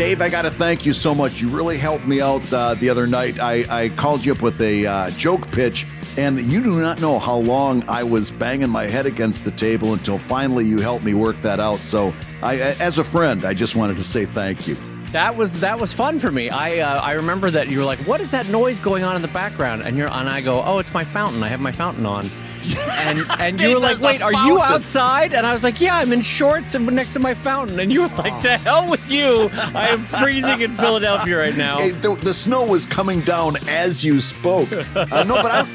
Dave, I got to thank you so much. You really helped me out the other night. I called you up with a joke pitch, and you do not know how long I was banging my head against the table until finally you helped me work that out. So, as a friend, I just wanted to say thank you. That was fun for me. I remember that you were like, "What is that noise going on in the background?" And I go, "Oh, it's my fountain. I have my fountain on." And you were like, "Wait, are you outside?" And I was like, "Yeah, I'm in shorts and next to my fountain." And you were like, "To hell with you! I am freezing in Philadelphia right now." Hey, the snow was coming down as you spoke. No, but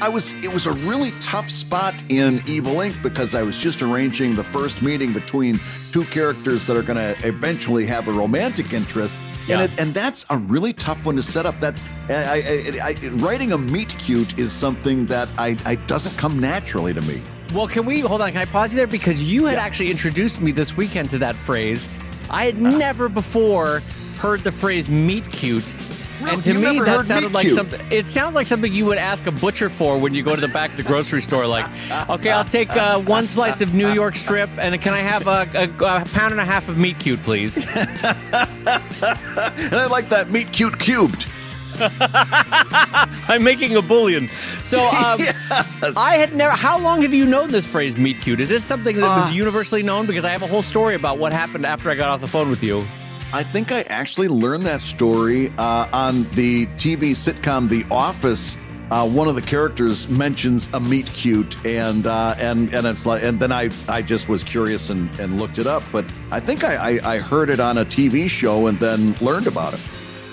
it was a really tough spot in Evil Inc. because I was just arranging the first meeting between two characters that are going to eventually have a romantic interest. Yeah. And that's a really tough one to set up. That's writing a meet cute is something that I doesn't come naturally to me. Well, hold on? Can I pause you there? Because you had actually introduced me this weekend to that phrase. I had never before heard the phrase meet cute. Really? And to You me, never that heard sounded meet like cute? something. It sounds like something you would ask a butcher for when you go to the back of the grocery store. Like, okay, I'll take one slice of New York strip, and can I have a pound and a half of meat cute, please? And I like that meet cute cubed. I'm making a bouillon. So, Yes. I had never. How long have you known this phrase "meet cute"? Is this something that was universally known? Because I have a whole story about what happened after I got off the phone with you. I think I actually learned that story on the TV sitcom The Office. One of the characters mentions a meet cute, and it's like, and then I just was curious and looked it up. But I think I heard it on a TV show and then learned about it.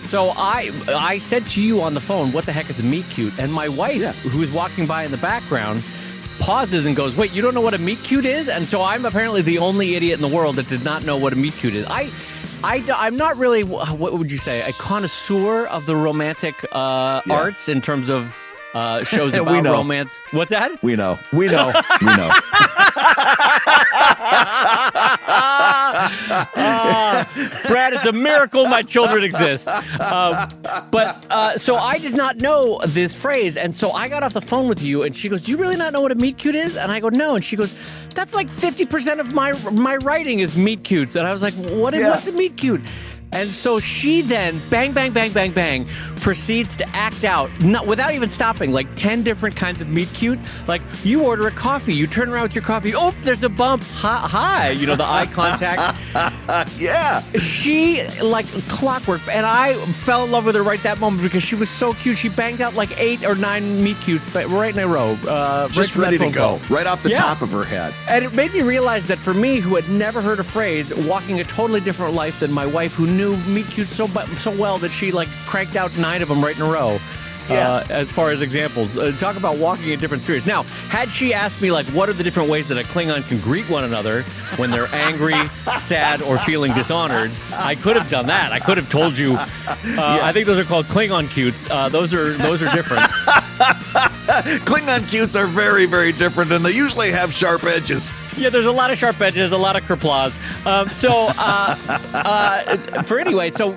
So I said to you on the phone, "What the heck is a meet cute?" And my wife, who is walking by in the background, pauses and goes, "Wait, you don't know what a meet cute is?" And so I'm apparently the only idiot in the world that did not know what a meet cute is. I'm not really, what would you say, a connoisseur of the romantic arts in terms of shows about romance. What's that? We know. Brad, it's a miracle my children exist. So I did not know this phrase, and so I got off the phone with you, and she goes, "Do you really not know what a meet cute is?" And I go, "No." And she goes, "That's like 50% of my writing is meet cutes." And I was like, what's a meet cute? And so she then, bang, bang, bang, bang, bang, proceeds to act out, without even stopping, like 10 different kinds of meet cute. Like, you order a coffee, you turn around with your coffee, oh, there's a bump, hi, the eye contact. Yeah. She, like clockwork, and I fell in love with her right that moment because she was so cute. She banged out like 8 or 9 meet cutes, but right in a row. Just ready to go, right off the top of her head. And it made me realize that for me, who had never heard a phrase, walking a totally different life than my wife, who knew meet cute so well that she like cranked out 9 of them right in a row. As far as examples, talk about walking in different spheres. Now, had she asked me like, what are the different ways that a Klingon can greet one another when they're angry, sad, or feeling dishonored, I could have done that. I could have told you. I think those are called Klingon cutes. Those are different. Klingon cutes are very, very different, and they usually have sharp edges. Yeah, there's a lot of sharp edges, a lot of kerplaws. So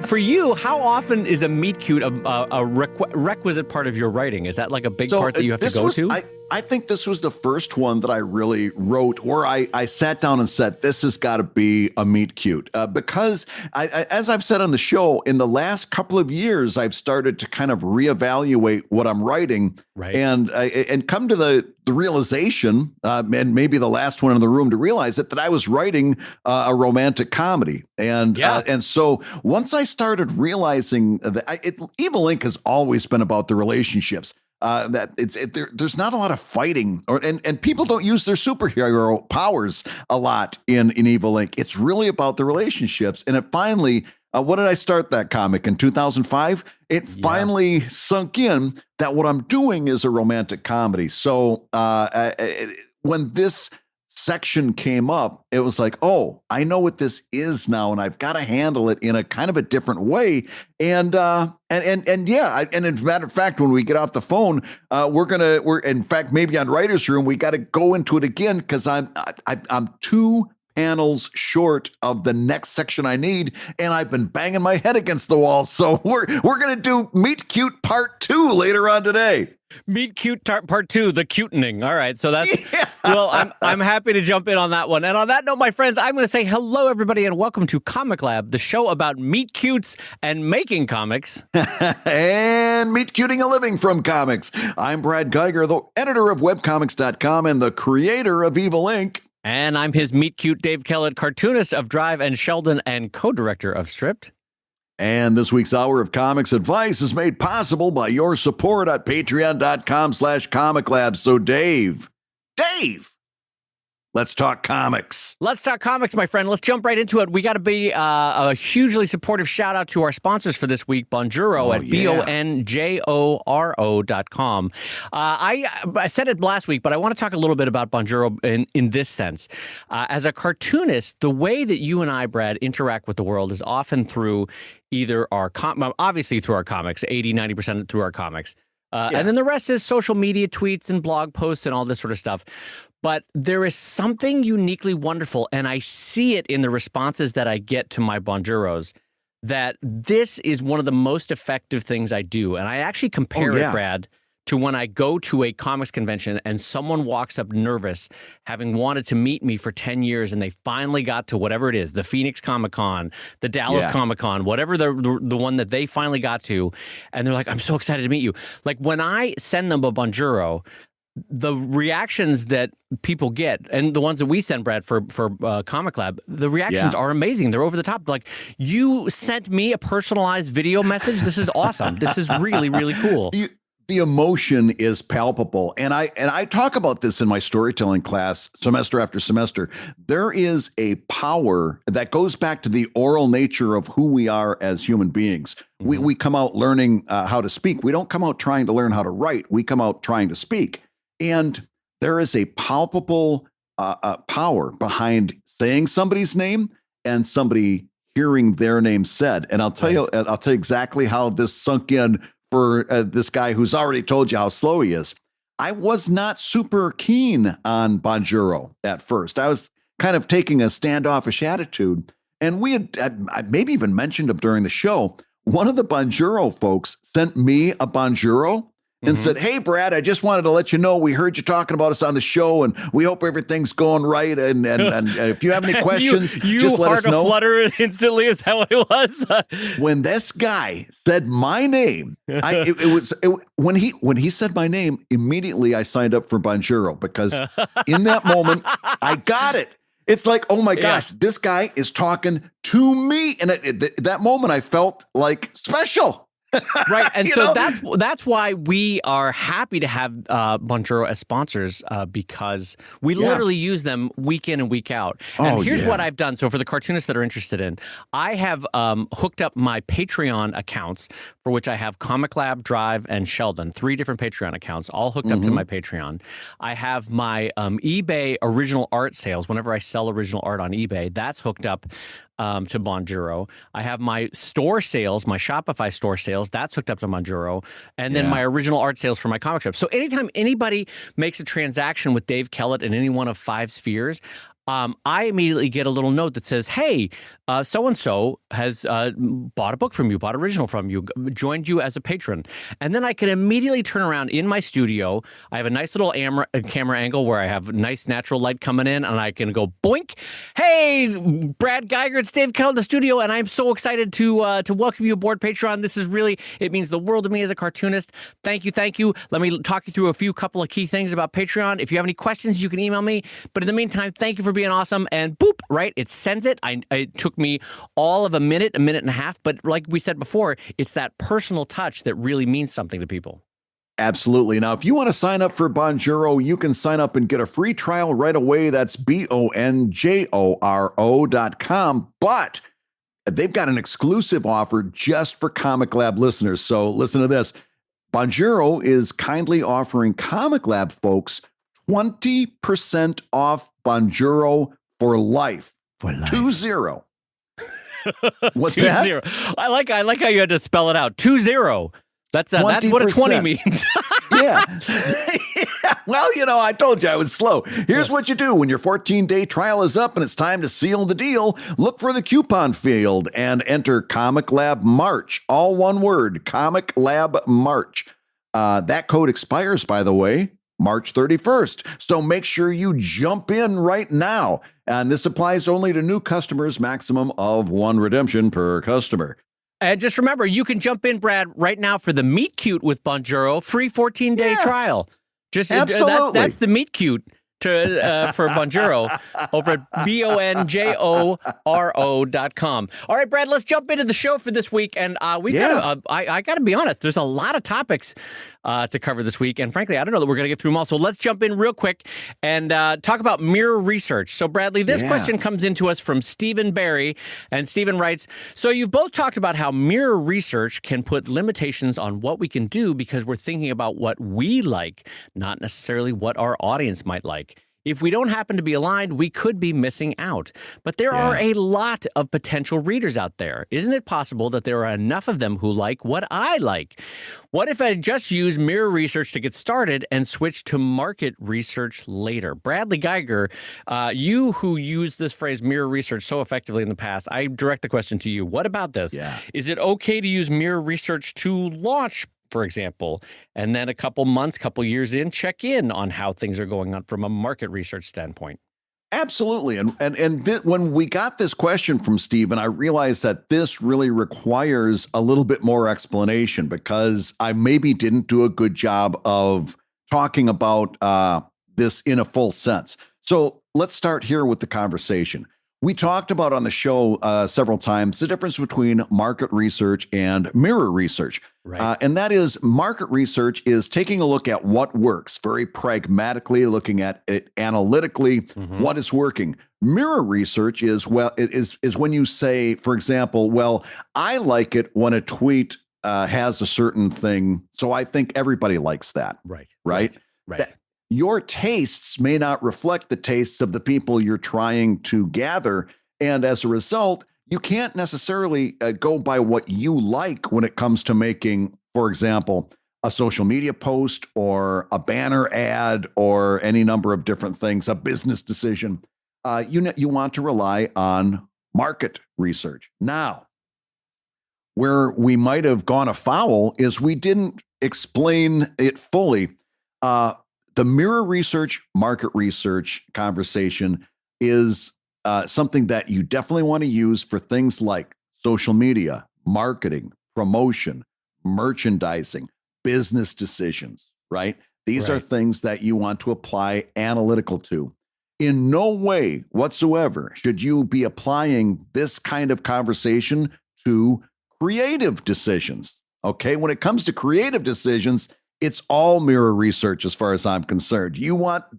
for you, how often is a meet cute a requisite part of your writing? Is that like a big part that you have to go to? I think this was the first one that I really wrote where I sat down and said, this has got to be a meet cute. Because as I've said on the show, in the last couple of years, I've started to kind of reevaluate what I'm writing, right, and come to the realization, and maybe the last one in the room to realize it, that I was writing a romantic comedy. And so once I started realizing that Evil Inc. has always been about the relationships. There's not a lot of fighting, and people don't use their superhero powers a lot in Evil Inc. It's really about the relationships. And it finally, what did I start that comic in 2005? It finally sunk in that what I'm doing is a romantic comedy. So when this section came up, it was like, oh, I know what this is now, and I've got to handle it in a kind of a different way. And as a matter of fact, when we get off the phone, we're in fact maybe on Writer's Room, we got to go into it again because I'm 2 panels short of the next section I need, and I've been banging my head against the wall. So we're gonna do Meet Cute Part 2 later on today. Meet Cute Part 2, the cutening. All right, so that's well, I'm happy to jump in on that one. And on that note, my friends, I'm going to say hello, everybody, and welcome to ComicLab, the show about meet cutes and making comics. And meet cuting a living from comics. I'm Brad Geiger, the editor of webcomics.com and the creator of Evil Inc. And I'm his meet cute Dave Kellett, cartoonist of Drive and Sheldon and co-director of Stripped. And this week's Hour of Comics Advice is made possible by your support at patreon.com/comiclab. So Dave, let's talk comics. Let's talk comics, my friend. Let's jump right into it. We got to be a hugely supportive shout out to our sponsors for this week, Bonjoro at bonjoro.com. I said it last week, but I want to talk a little bit about Bonjoro in this sense. As a cartoonist, the way that you and I, Brad, interact with the world is often through either obviously through our comics, 80-90% through our comics. And then the rest is social media tweets and blog posts and all this sort of stuff. But there is something uniquely wonderful, and I see it in the responses that I get to my Bonjuros, that this is one of the most effective things I do. And I actually compare it, Brad, to when I go to a comics convention and someone walks up nervous, having wanted to meet me for 10 years, and they finally got to whatever it is, the Phoenix Comic-Con, the Dallas Comic-Con, whatever the one that they finally got to, and they're like, I'm so excited to meet you. Like, when I send them a Bonjoro, the reactions that people get, and the ones that we send, Brad, for ComicLab, the reactions are amazing. They're over the top. Like, you sent me a personalized video message. This is awesome. This is really, really cool. The emotion is palpable. And I talk about this in my storytelling class semester after semester. There is a power that goes back to the oral nature of who we are as human beings. Mm-hmm. We come out learning how to speak. We don't come out trying to learn how to write. We come out trying to speak. And there is a palpable power behind saying somebody's name and somebody hearing their name said. And I'll tell you exactly how this sunk in for this guy who's already told you how slow he is. I was not super keen on Bonjoro at first. I was kind of taking a standoffish attitude. And we I maybe even mentioned him during the show. One of the Bonjoro folks sent me a Bonjoro and said, hey, Brad, I just wanted to let you know we heard you talking about us on the show, and we hope everything's going right. And if you have any questions, just let us know. You flutter instantly, is that what it was? When this guy said my name, when he said my name, immediately I signed up for Bonjoro, because in that moment, I got it. It's like, oh my gosh, this guy is talking to me. And at that moment, I felt like special. Right, and so that's why we are happy to have Bonjoro as sponsors, because we literally use them week in and week out. And here's what I've done. So for the cartoonists that are interested in, I have hooked up my Patreon accounts, for which I have ComicLab, Drive, and Sheldon, 3 different Patreon accounts, all hooked up to my Patreon. I have my eBay original art sales. Whenever I sell original art on eBay, that's hooked up to Bonjoro. I have my store sales, my Shopify store sales, that's hooked up to Bonjoro, and then my original art sales for my comic shop. So anytime anybody makes a transaction with Dave Kellett in any one of 5 spheres, I immediately get a little note that says, hey, so-and-so has bought a book from you, bought original from you, joined you as a patron. And then I can immediately turn around in my studio. I have a nice little camera angle where I have nice natural light coming in, and I can go boink. Hey, Brad Geiger, it's Dave Kellett in the studio, and I'm so excited to welcome you aboard Patreon. This is really, it means the world to me as a cartoonist. Thank you, thank you. Let me talk you through a couple of key things about Patreon. If you have any questions, you can email me. But in the meantime, thank you for being awesome. And boop, right, it sends it. It took me all of a minute and a half, but like we said before, it's that personal touch that really means something to people. Absolutely. Now, if you want to sign up for Bonjoro, you can sign up and get a free trial right away. That's bonjoro.com. But they've got an exclusive offer just for ComicLab listeners. So listen to this. Bonjoro is kindly offering ComicLab folks 20% off Bonjoro for life. For life. 20. What's 20. That? I like how you had to spell it out. 20. That's what a 20 means. Yeah. Well, I told you I was slow. Here's what you do when your 14-day trial is up and it's time to seal the deal. Look for the coupon field and enter ComicLab March. All one word, ComicLab March. That code expires, by the way, March 31st. So make sure you jump in right now. And this applies only to new customers, maximum of 1 redemption per customer. And just remember, you can jump in, Brad, right now for the Meet Cute with Bonjoro, free 14-day trial. Just absolutely. That's the Meet Cute for Bonjoro over at bonjoro.com. All right, Brad, let's jump into the show for this week. And I got to be honest, there's a lot of topics to cover this week. And frankly, I don't know that we're going to get through them all. So let's jump in real quick and talk about mirror research. So Bradley, this question comes into us from Stephen Barry. And Stephen writes, so you've both talked about how mirror research can put limitations on what we can do because we're thinking about what we like, not necessarily what our audience might like. If we don't happen to be aligned, we could be missing out. But there are a lot of potential readers out there. Isn't it possible that there are enough of them who like what I like? What if I just use mirror research to get started and switch to market research later? Bradley Geiger, you who use this phrase mirror research so effectively in the past, I direct the question to you. What about this? Is it okay to use mirror research to launch, for example, and then a couple years in, check in on how things are going on from a market research standpoint? Absolutely. When we got this question from Stephen, I realized that this really requires a little bit more explanation because I maybe didn't do a good job of talking about this in a full sense. So let's start here with the conversation. We talked about on the show several times the difference between market research and mirror research. Right. And that is, market research is taking a look at what works, very pragmatically, looking at it analytically, what is working. Mirror research is when you say, for example, well, I like it when a tweet has a certain thing, so I think everybody likes that. Right. Your tastes may not reflect the tastes of the people you're trying to gather. And as a result, you can't necessarily go by what you like when it comes to making, for example, a social media post or a banner ad or any number of different things, a business decision. You want to rely on market research. Now, where we might have gone afoul is we didn't explain it fully. The mirror research, market research conversation is something that you definitely want to use for things like social media, marketing, promotion, merchandising, business decisions, right? These are things that you want to apply analytical to. In no way whatsoever should you be applying this kind of conversation to creative decisions, okay? When it comes to creative decisions, it's all mirror research as far as I'm concerned.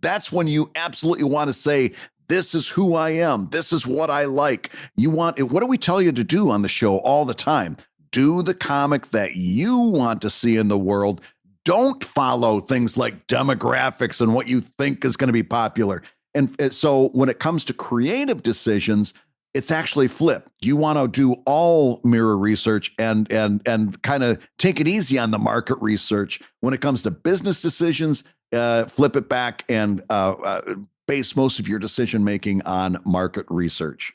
That's when you absolutely want to say, this is who I am. This is what I like. What do we tell you to do on the show all the time? Do the comic that you want to see in the world. Don't follow things like demographics and what you think is going to be popular. And so when it comes to creative decisions, it's actually flipped. You want to do all mirror research and kind of take it easy on the market research. When it comes to business decisions, flip it back and base most of your decision making on market research.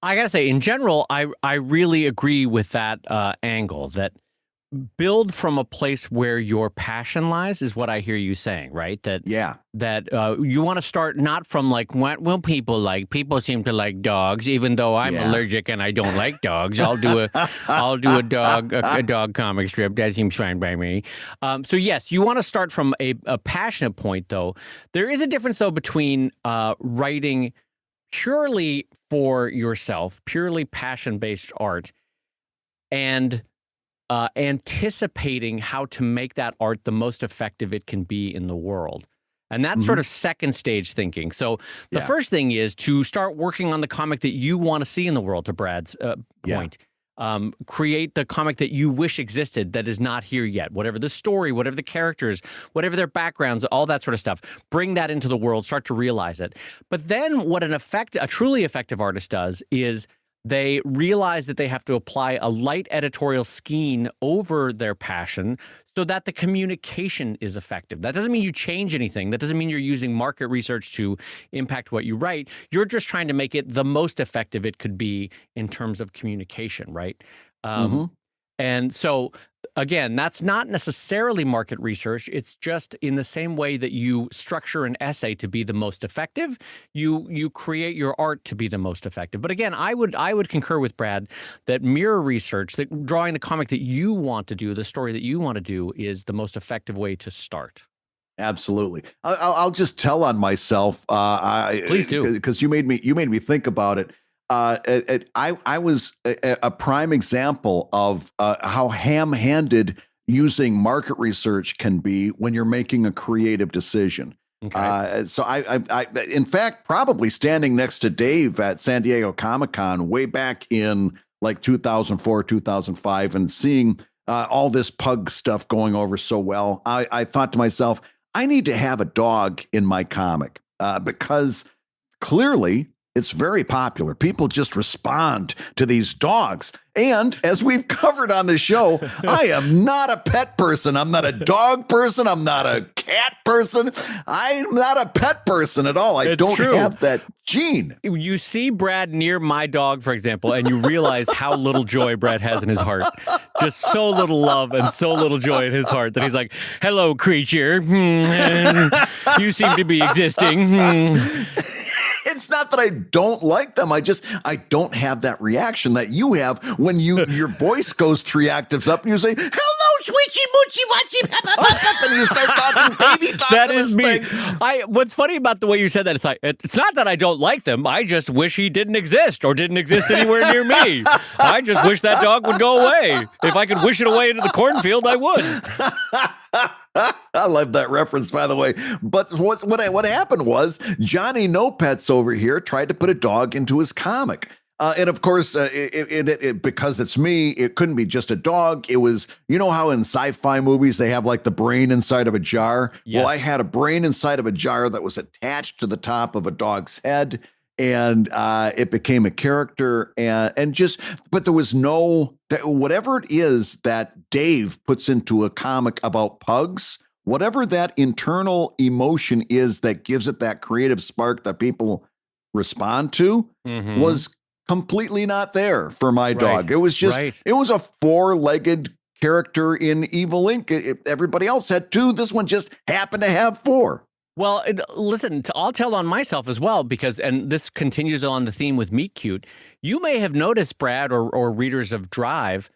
I gotta say, in general, I really agree with that angle. That build from a place where your passion lies is what I hear you saying, right? That you want to start not from like, what will people like? People seem to like dogs, even though I'm allergic and I don't like dogs. I'll do a dog comic strip. That seems fine by me. So yes, you want to start from a passionate point, though. There is a difference, though, between writing purely for yourself, purely passion-based art, and anticipating how to make that art the most effective it can be in the world. And that's sort of second stage thinking. So the first thing is to start working on the comic that you want to see in the world, to Brad's point. Create the comic that you wish existed that is not here yet. Whatever the story, whatever the characters, whatever their backgrounds, all that sort of stuff. Bring that into the world, start to realize it. But then what a truly effective artist does is they realize that they have to apply a light editorial scheme over their passion so that the communication is effective. That doesn't mean you change anything. That doesn't mean you're using market research to impact what you write. You're just trying to make it the most effective it could be in terms of communication, right? And so, again, that's not necessarily market research. It's just in the same way that you structure an essay to be the most effective, you create your art to be the most effective. But again, I would concur with Brad that mirror research, that drawing the comic that you want to do, the story that you want to do, is the most effective way to start. Absolutely. I'll just tell on myself. Please do, because you made me think about it. I was a prime example of how ham-handed using market research can be when you're making a creative decision. Okay. So I, in fact, probably standing next to Dave at San Diego Comic-Con way back in like 2004, 2005, and seeing all this pug stuff going over so well, I thought to myself, I need to have a dog in my comic because clearly it's very popular. People just respond to these dogs. And as we've covered on the show, I am not a pet person. I'm not a dog person. I'm not a cat person. I'm not a pet person at all. I don't have that gene. You see Brad near my dog, for example, and you realize how little joy Brad has in his heart. Just so little love and so little joy in his heart that he's like, hello, creature. You seem to be existing. It's not that I don't like them. I don't have that reaction that you have when your voice goes 3 octaves up and you say, hello, sweetie, moochie, watchie, papa, and you start talking baby talk. That is me. What's funny about the way you said that, it's not that I don't like them. I just wish he didn't exist or didn't exist anywhere near me. I just wish that dog would go away. If I could wish it away into the cornfield, I would. I love that reference, by the way. But what happened was Johnny No Pets over here tried to put a dog into his comic. And of course, because it's me, it couldn't be just a dog. It was, you know how in sci-fi movies they have like the brain inside of a jar? Yes. Well, I had a brain inside of a jar that was attached to the top of a dog's head. And it became a character, but there was whatever it is that Dave puts into a comic about pugs, whatever that internal emotion is that gives it that creative spark that people respond to, was completely not there for my dog. It was just, it was a 4-legged character in Evil Inc. Everybody else had 2. This one just happened to have 4. Well, listen, I'll tell on myself as well, and this continues on the theme with Meet Cute. You may have noticed, Brad, or readers of Drive,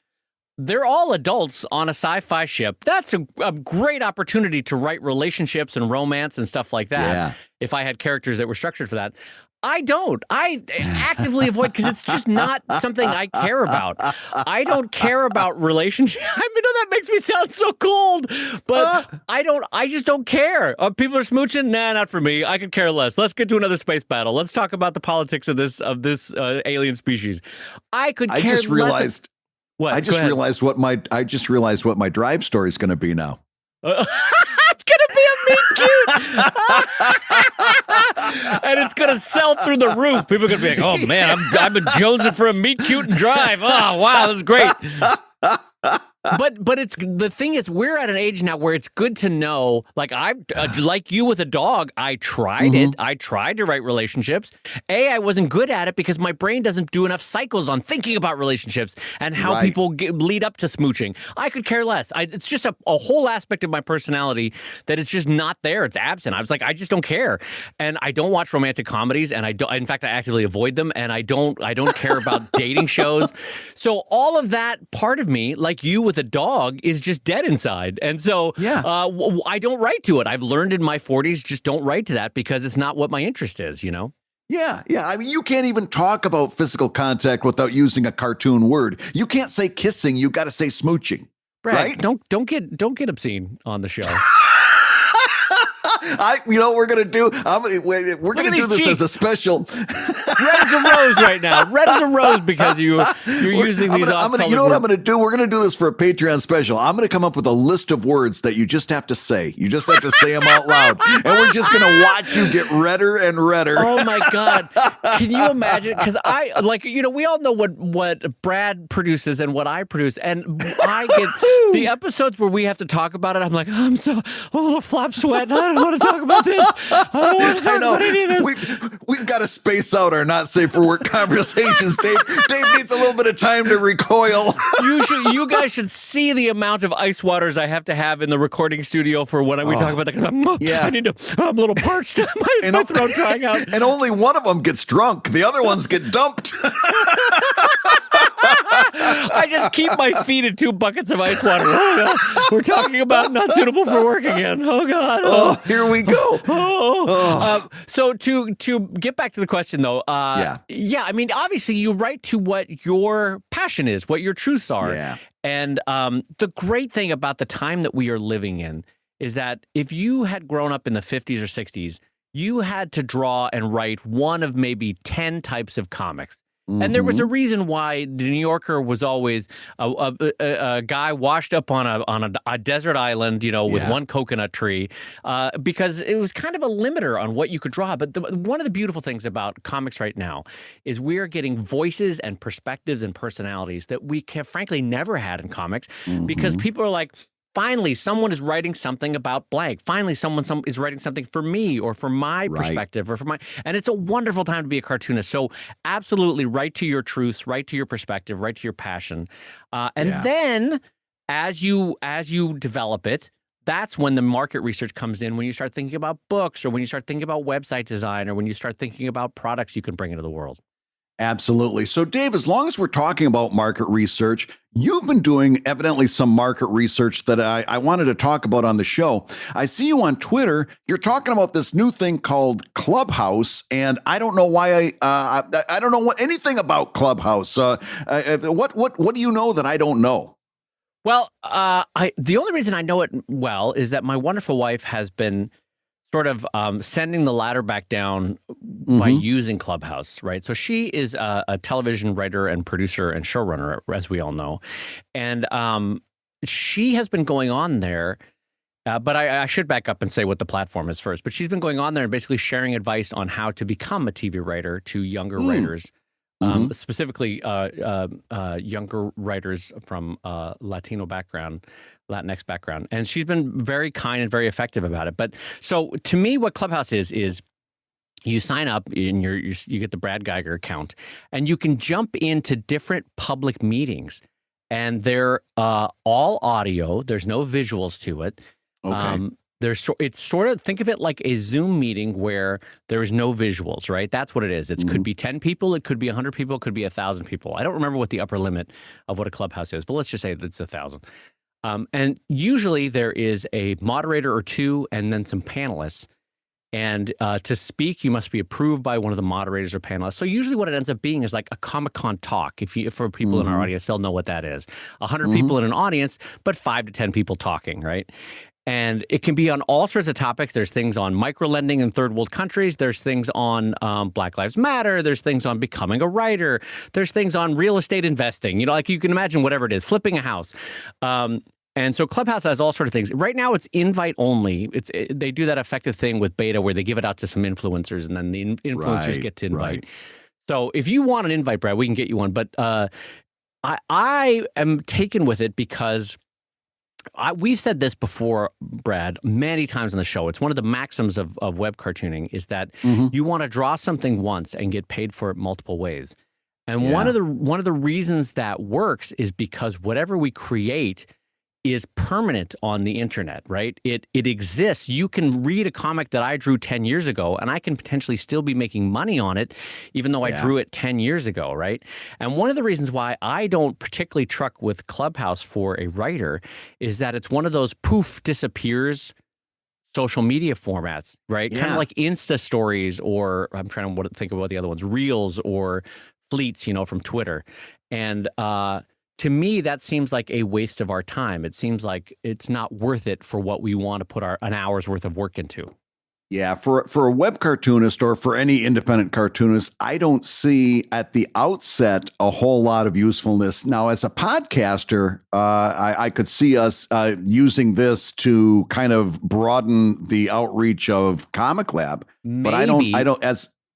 they're all adults on a sci-fi ship. That's a great opportunity to write relationships and romance and stuff like that. Yeah. If I had characters that were structured for that. I don't. I actively avoid because it's just not something I care about. I don't care about relationships. I know that makes me sound so cold, but I just don't care. People are smooching? Nah, not for me. I could care less. Let's get to another space battle. Let's talk about the politics of this alien species. I could care less. I just realized what my Drive story is going to be now. It's going to be a Meet Cute. And it's going to sell through the roof. People are going to be like, oh, man, I've been jonesing for a Meet Cute and Drive. Oh, wow, this is great. But it's the thing is, we're at an age now where it's good to know. Like like you with a dog, I tried it. I tried to write relationships. I wasn't good at it because my brain doesn't do enough cycles on thinking about relationships and how people lead up to smooching. I could care less. It's just a whole aspect of my personality that is just not there. It's absent. I was like, I just don't care, and I don't watch romantic comedies, and I don't. In fact, I actively avoid them, and I don't care about dating shows. So all of that part of me, like you with a dog, is just dead inside. And so I don't write to it. I've learned in my 40s, just don't write to that because it's not what my interest is, you know? Yeah. I mean, you can't even talk about physical contact without using a cartoon word. You can't say kissing. You got to say smooching. Brad, right? Don't get obscene on the show. We're gonna do. We're gonna do this cheeks. As a special. Red as a rose right now. Red as a rose because you're using these. You know what I'm gonna do? We're gonna do this for a Patreon special. I'm gonna come up with a list of words that you just have to say. You just have to say them out loud, and we're just gonna watch you get redder and redder. Oh my God! Can you imagine? Because we all know what Brad produces and what I produce, and I get the episodes where we have to talk about it. I'm like, I'm a little flop sweat. I don't want to talk about this. I don't want to talk about any of this. We've got to space out are not safe for work conversations. Dave needs a little bit of time to recoil. You guys should see the amount of ice waters I have to have in the recording studio for when we talk about that. I'm a little parched. my throat drying out. And only one of them gets drunk. The other ones get dumped. I just keep my feet in 2 buckets of ice water. Oh, no. We're talking about not suitable for work again. Oh, God. Oh, here we go. So to get back to the question, though, I mean, obviously you write to what your passion is, what your truths are. Yeah. And the great thing about the time that we are living in is that if you had grown up in the 50s or 60s, you had to draw and write one of maybe 10 types of comics. And there was a reason why the New Yorker was always a guy washed up on a desert island, with one coconut tree, because it was kind of a limiter on what you could draw. But one of the beautiful things about comics right now is we are getting voices and perspectives and personalities that we have frankly never had in comics, because people are like, finally, someone is writing something about blank. Finally, someone is writing something for me or for my perspective or for and it's a wonderful time to be a cartoonist. So absolutely write to your truths, write to your perspective, write to your passion. Then as you develop it, that's when the market research comes in, when you start thinking about books or when you start thinking about website design or when you start thinking about products you can bring into the world. Absolutely. So, Dave, as long as we're talking about market research, you've been doing evidently some market research that I wanted to talk about on the show. I see you on Twitter. You're talking about this new thing called Clubhouse, and I don't know why I don't know anything about Clubhouse. What do you know that I don't know? Well, the only reason I know it well is that my wonderful wife has been sort of sending the ladder back down by using Clubhouse, right? So she is a television writer and producer and showrunner, as we all know. And she has been going on there, but I should back up and say what the platform is first. But she's been going on there and basically sharing advice on how to become a TV writer to younger writers, specifically younger writers from Latino background. Latinx background. And she's been very kind and very effective about it. But so to me, what Clubhouse is you sign up and you get the Brad Geiger account and you can jump into different public meetings and they're all audio. There's no visuals to it. Okay. It's sort of, think of it like a Zoom meeting where there is no visuals, right? That's what it is. It could be 10 people. It could be 100 people. It could be 1,000 people. I don't remember what the upper limit of what a Clubhouse is, but let's just say that it's 1,000. And usually there is a moderator or two and then some panelists. And to speak, you must be approved by one of the moderators or panelists. So usually what it ends up being is like a Comic-Con talk. For people in our audience, they'll know what that is. 100 people in an audience, but 5 to 10 people talking, right? And it can be on all sorts of topics. There's things on microlending in third world countries. There's things on Black Lives Matter. There's things on becoming a writer. There's things on real estate investing. Like you can imagine whatever it is, flipping a house. And so Clubhouse has all sorts of things. Right now, it's invite only. They do that effective thing with beta where they give it out to some influencers, and then the influencers get to invite. Right. So if you want an invite, Brad, we can get you one. But I am taken with it because we've said this before, Brad, many times on the show. It's one of the maxims of web cartooning is that you want to draw something once and get paid for it multiple ways. And one of the reasons that works is because whatever we create is permanent on the internet, right? It exists. You can read a comic that I drew 10 years ago, and I can potentially still be making money on it, even though I drew it 10 years ago, right? And one of the reasons why I don't particularly truck with Clubhouse for a writer is that it's one of those poof, disappears social media formats, right? Kind of like Insta stories, or I'm trying to think about the other ones, Reels or Fleets, from Twitter. And to me, that seems like a waste of our time. It seems like it's not worth it for what we want to put an hour's worth of work into. Yeah, for a web cartoonist or for any independent cartoonist, I don't see at the outset a whole lot of usefulness. Now, as a podcaster, I could see us using this to kind of broaden the outreach of ComicLab. Maybe. But I don't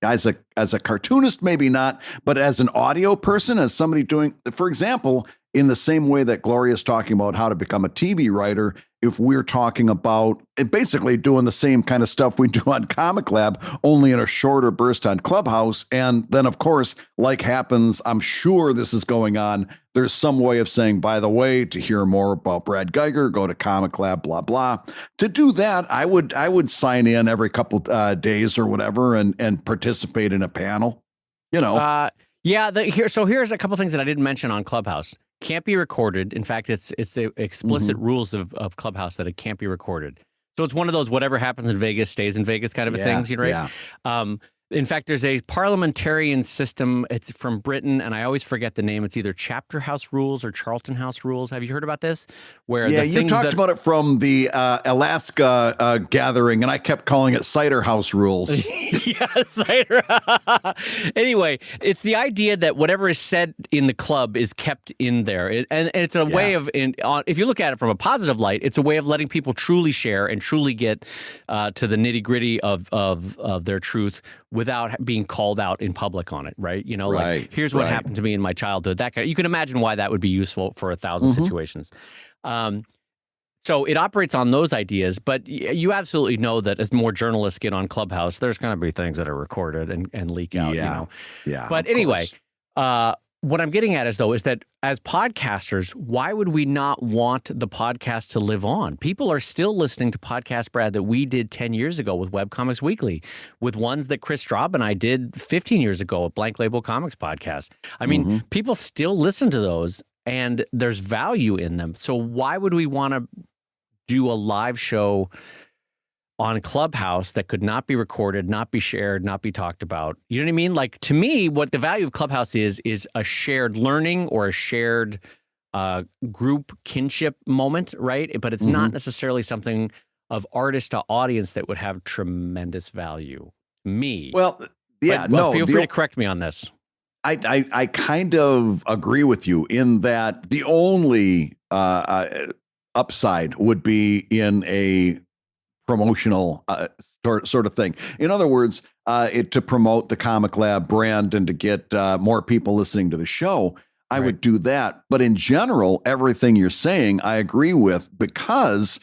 as a cartoonist, maybe not, but as an audio person, as somebody doing, for example, in the same way that Gloria's talking about how to become a TV writer, if we're talking about basically doing the same kind of stuff we do on ComicLab, only in a shorter burst on Clubhouse. And then, of course, like happens, I'm sure this is going on, there's some way of saying, by the way, to hear more about Brad Geiger, go to ComicLab, blah, blah. To do that, I would sign in every couple days or whatever and participate in a panel, you know. Here's a couple things that I didn't mention on Clubhouse. Can't be recorded. In fact, it's the explicit rules of Clubhouse that it can't be recorded. So it's one of those whatever happens in Vegas stays in Vegas kind of a things, right? Yeah. In fact, there's a parliamentarian system. It's from Britain, and I always forget the name. It's either Chapter House rules or Charlton House rules. Have you heard about this? Where you talked about it from the Alaska gathering, and I kept calling it Cider House rules. Yeah, cider. Anyway, it's the idea that whatever is said in the club is kept in there, and it's a way of, if you look at it from a positive light, it's a way of letting people truly share and truly get to the nitty gritty of their truth without being called out in public on it, right? You know, like, here's what happened to me in my childhood. That kind of, you can imagine why that would be useful for 1,000 situations. So it operates on those ideas, but you absolutely know that as more journalists get on Clubhouse, there's going to be things that are recorded and leak out, you know? Yeah. But anyway, what I'm getting at is that as podcasters, why would we not want the podcast to live on? People are still listening to podcasts, Brad, that we did 10 years ago with Webcomics Weekly, with ones that Chris Straub and I did 15 years ago at Blank Label Comics Podcast. I mean, people still listen to those, and there's value in them. So why would we want to do a live show on Clubhouse that could not be recorded, not be shared, not be talked about? You know what I mean? Like, to me, what the value of Clubhouse is a shared learning or a shared group kinship moment, right? But it's not necessarily something of artist to audience that would have tremendous value. Feel free to correct me on this. I kind of agree with you in that the only upside would be in a promotional sort of thing. In other words, to promote the ComicLab brand and to get more people listening to the show, I would do that. But in general, everything you're saying, I agree with, because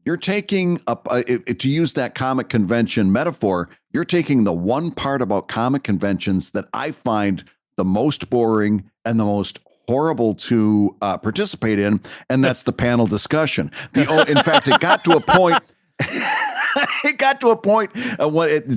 you're taking to use that comic convention metaphor, you're taking the one part about comic conventions that I find the most boring and the most horrible to participate in, and that's the panel discussion. In fact, it got to a point.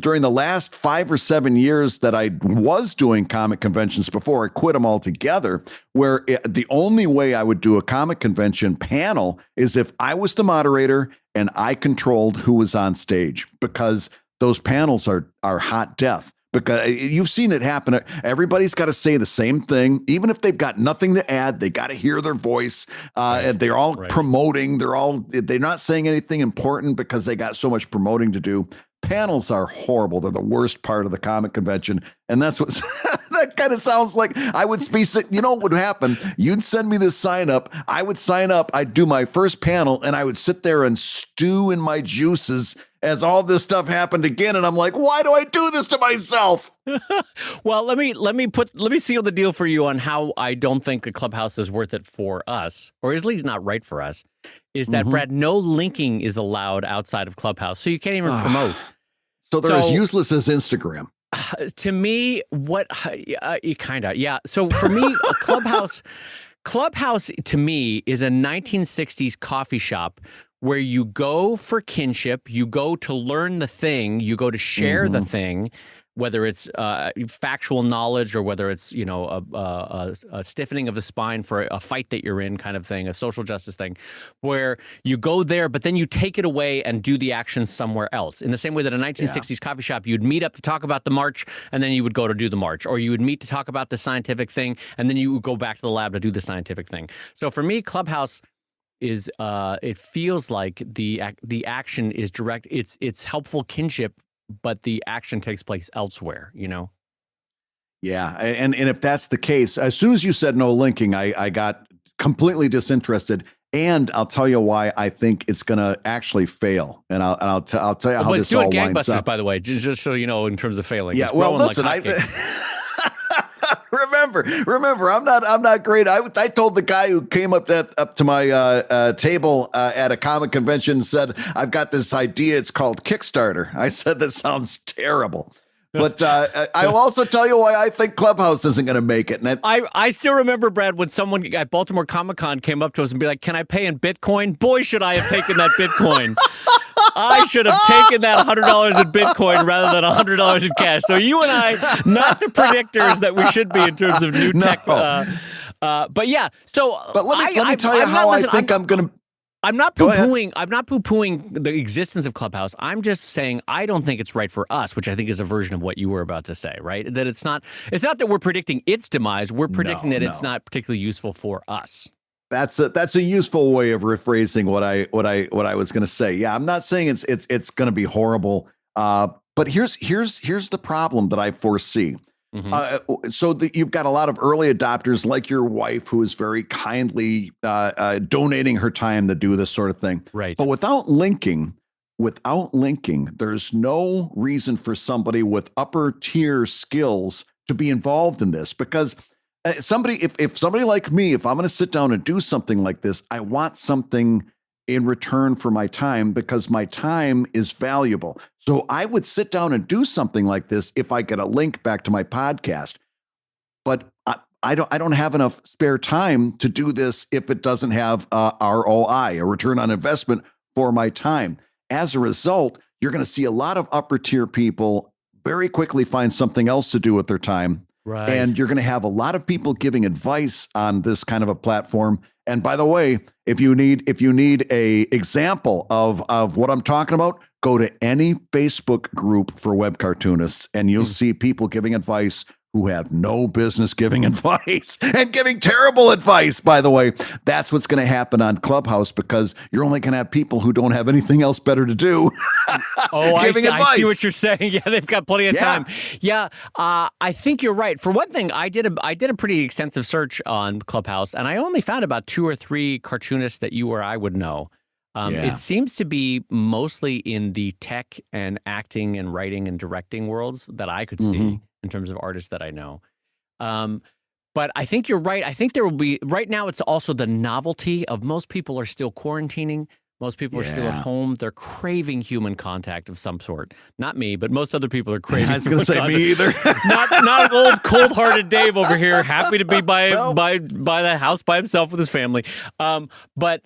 During the last 5 or 7 years that I was doing comic conventions before I quit them altogether, where the only way I would do a comic convention panel is if I was the moderator and I controlled who was on stage, because those panels are hot death. Because you've seen it happen. Everybody's got to say the same thing. Even if they've got nothing to add, they got to hear their voice. And they're all promoting. They're not saying anything important because they got so much promoting to do. Panels are horrible. They're the worst part of the comic convention. And that's what that kind of sounds like. I would be, you know what would happen? You'd send me this sign up. I would sign up. I'd do my first panel, and I would sit there and stew in my juices as all this stuff happened again. And I'm like, why do I do this to myself? Well, let me seal the deal for you on how I don't think the Clubhouse is worth it for us, or at least not right for us, is that, Brad, no linking is allowed outside of Clubhouse. So you can't even promote. So they're as useless as Instagram. To me, So for me, Clubhouse to me is a 1960s coffee shop where you go for kinship, you go to learn the thing, you go to share the thing, whether it's factual knowledge or whether it's, you know, a stiffening of the spine for a fight that you're in kind of thing, a social justice thing, where you go there, but then you take it away and do the action somewhere else. In the same way that a 1960s coffee shop, you'd meet up to talk about the march, and then you would go to do the march, or you would meet to talk about the scientific thing, and then you would go back to the lab to do the scientific thing. So for me, Clubhouse is it feels like the action is direct. It's helpful kinship, but the action takes place elsewhere, you know? Yeah. And if that's the case, as soon as you said no linking, I got completely disinterested. And I'll tell you why I think it's going to actually fail. And I'll tell you how this all winds up. By the way, just so you know, in terms of failing. Yeah. Well, listen, remember, I'm not great. I told the guy who came up to my table at a comic convention and said, I've got this idea. It's called Kickstarter. I said, that sounds terrible. But I will also tell you why I think Clubhouse isn't going to make it. And I still remember, Brad, when someone at Baltimore Comic-Con came up to us and be like, can I pay in Bitcoin? Boy, should I have taken that Bitcoin. I should have taken that $100 in Bitcoin rather than $100 in cash. So you and I, not the predictors that we should be in terms of new tech. But yeah, so but let me tell you how I think I'm going to. I'm not poo-pooing the existence of Clubhouse. I'm just saying I don't think it's right for us, which I think is a version of what you were about to say, right? That it's not that we're predicting its demise. We're predicting that it's not particularly useful for us. That's a useful way of rephrasing what I was going to say. Yeah, I'm not saying it's going to be horrible. But here's the problem that I foresee. Mm-hmm. So you've got a lot of early adopters like your wife, who is very kindly donating her time to do this sort of thing. Right. But without linking, there's no reason for somebody with upper tier skills to be involved in this, because if somebody like me, if I'm going to sit down and do something like this, I want something in return for my time, because my time is valuable. So I would sit down and do something like this if I get a link back to my podcast. But I don't have enough spare time to do this if it doesn't have ROI, a return on investment for my time. As a result, you're going to see a lot of upper tier people very quickly find something else to do with their time. Right. And you're going to have a lot of people giving advice on this kind of a platform. And by the way, if you need a example of what I'm talking about, go to any Facebook group for web cartoonists, and you'll see people giving advice who have no business giving advice, and giving terrible advice, by the way. That's what's going to happen on Clubhouse, because you're only going to have people who don't have anything else better to do. I see what you're saying. Yeah, they've got plenty of time. Yeah, I think you're right. For one thing, I did a pretty extensive search on Clubhouse, and I only found about 2 or 3 cartoonists that you or I would know. It seems to be mostly in the tech and acting and writing and directing worlds that I could see in terms of artists that I know. But I think you're right. I think there will be, right now it's also the novelty of most people are still quarantining. Most people are still at home. They're craving human contact of some sort. Not me, but most other people are craving. I was going to say contact. Me either. not old cold-hearted Dave over here, happy to be by the house by himself with his family. But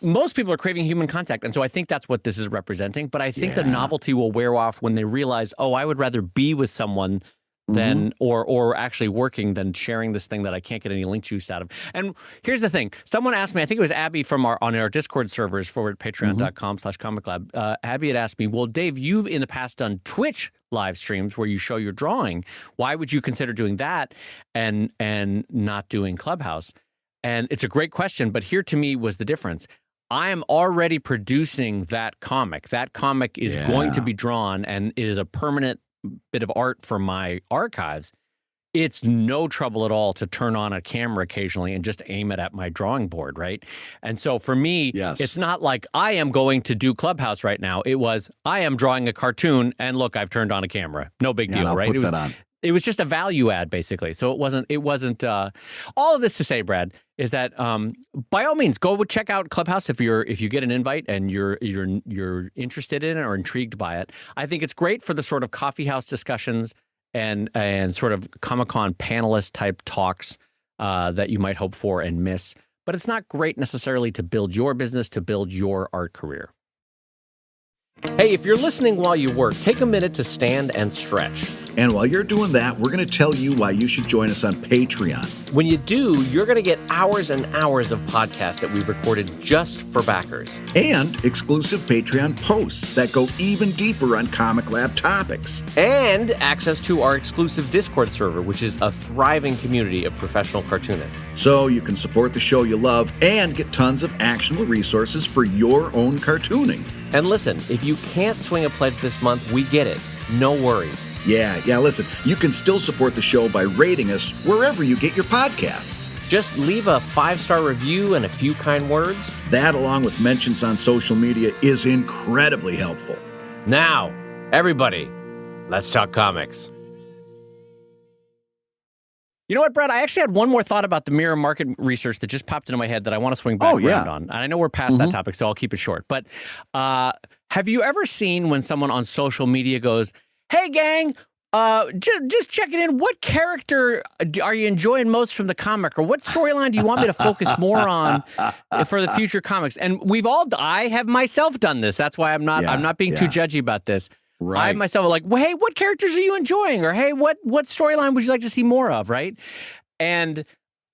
most people are craving human contact, and so I think that's what this is representing. But I think the novelty will wear off when they realize, oh, I would rather be with someone than or actually working than sharing this thing that I can't get any link juice out of. And here's the thing. Someone asked me, I think it was Abby on our Discord servers forward at patreon.com/ComicLab. Abby had asked me, well, Dave, you've in the past done Twitch live streams where you show your drawing. Why would you consider doing that and not doing Clubhouse? And it's a great question, but here to me was the difference. I am already producing that comic. That comic is going to be drawn, and it is a permanent bit of art for my archives. It's no trouble at all to turn on a camera occasionally and just aim it at my drawing board, right? And so for me, it's not like I am going to do Clubhouse right now. It was, I am drawing a cartoon, and look, I've turned on a camera. No big deal, right? It was just a value add, basically. So it wasn't. All of this to say, Brad, is that by all means, go check out Clubhouse if you get an invite and you're interested in it or intrigued by it. I think it's great for the sort of coffee house discussions and sort of Comic-Con panelist type talks that you might hope for and miss. But it's not great necessarily to build your business, to build your art career. Hey, if you're listening while you work, take a minute to stand and stretch. And while you're doing that, we're going to tell you why you should join us on Patreon. When you do, you're going to get hours and hours of podcasts that we recorded just for backers. And exclusive Patreon posts that go even deeper on ComicLab topics. And access to our exclusive Discord server, which is a thriving community of professional cartoonists. So you can support the show you love and get tons of actionable resources for your own cartooning. And listen, if you can't swing a pledge this month, we get it. No worries. Yeah, listen, you can still support the show by rating us wherever you get your podcasts. Just leave a 5-star review and a few kind words. That, along with mentions on social media, is incredibly helpful. Now, everybody, let's talk comics. You know what, Brad? I actually had one more thought about the mirror market research that just popped into my head that I want to swing back around on. And I know we're past that topic, so I'll keep it short. But have you ever seen when someone on social media goes, "Hey, gang, just checking in. What character are you enjoying most from the comic, or what storyline do you want me to focus more on for the future comics?" And I have myself done this. That's why I'm not being too judgy about this. Right. I myself are like, well, hey, what characters are you enjoying? Or hey, what storyline would you like to see more of? Right. And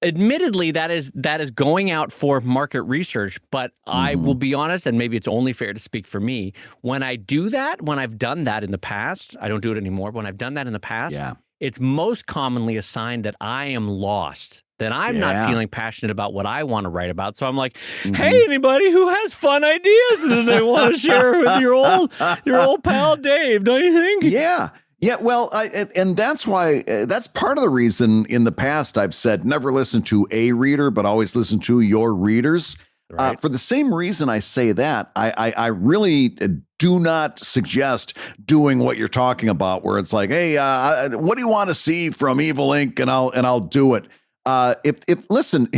admittedly, that is going out for market research. But I will be honest, and maybe it's only fair to speak for me. When I do that, when I've done that in the past, I don't do it anymore. But when I've done that in the past, it's most commonly a sign that I am lost, that I'm not feeling passionate about what I want to write about. So I'm like, hey, anybody who has fun ideas that they want to share with your old pal Dave, don't you think? Yeah. Yeah, well, and that's why, that's part of the reason in the past I've said never listen to a reader, but always listen to your readers. Right. For the same reason I say that, I really do not suggest doing what you're talking about, where it's like, hey, what do you want to see from Evil Inc? And I'll do it. Listen,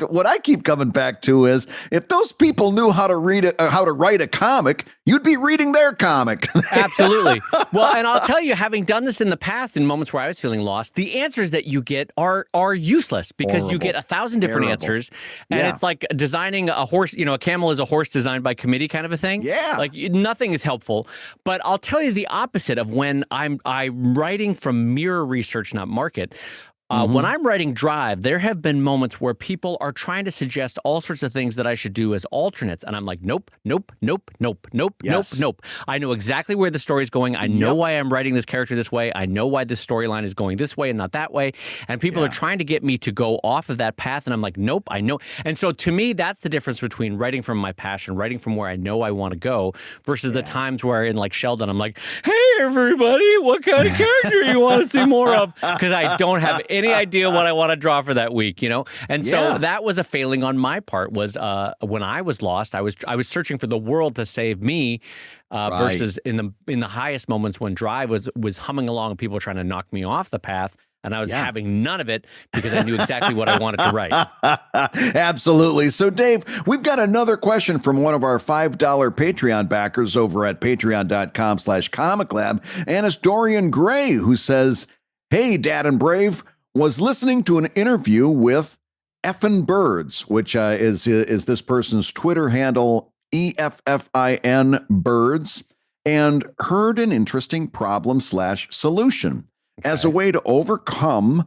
what I keep coming back to is if those people knew how to write a comic, you'd be reading their comic. Absolutely. Well, and I'll tell you, having done this in the past, in moments where I was feeling lost, the answers that you get are useless because you get 1,000 different answers, and it's like designing a horse. You know, a camel is a horse designed by committee, kind of a thing. Yeah, like nothing is helpful. But I'll tell you the opposite of when I'm writing from mirror research, not market. When I'm writing Drive, there have been moments where people are trying to suggest all sorts of things that I should do as alternates. And I'm like, nope. I know exactly where the story's going. I know why I'm writing this character this way. I know why this storyline is going this way and not that way. And people are trying to get me to go off of that path. And I'm like, nope, I know. And so to me, that's the difference between writing from my passion, writing from where I know I want to go, versus the times where in like Sheldon, I'm like, hey, everybody, what kind of character you want to see more of? Because I don't have any idea what I want to draw for that week, you know? And so that was a failing on my part, was when I was lost, I was searching for the world to save me, versus in the highest moments when Drive was humming along and people were trying to knock me off the path. And I was having none of it because I knew exactly what I wanted to write. Absolutely. So, Dave, we've got another question from one of our $5 Patreon backers over at patreon.com/ComicLab. And it's Dorian Gray, who says, hey, Dad and Brave, was listening to an interview with Effin Birds, which is this person's Twitter handle, EFFIN Birds, and heard an interesting problem/solution. Okay. As a way to overcome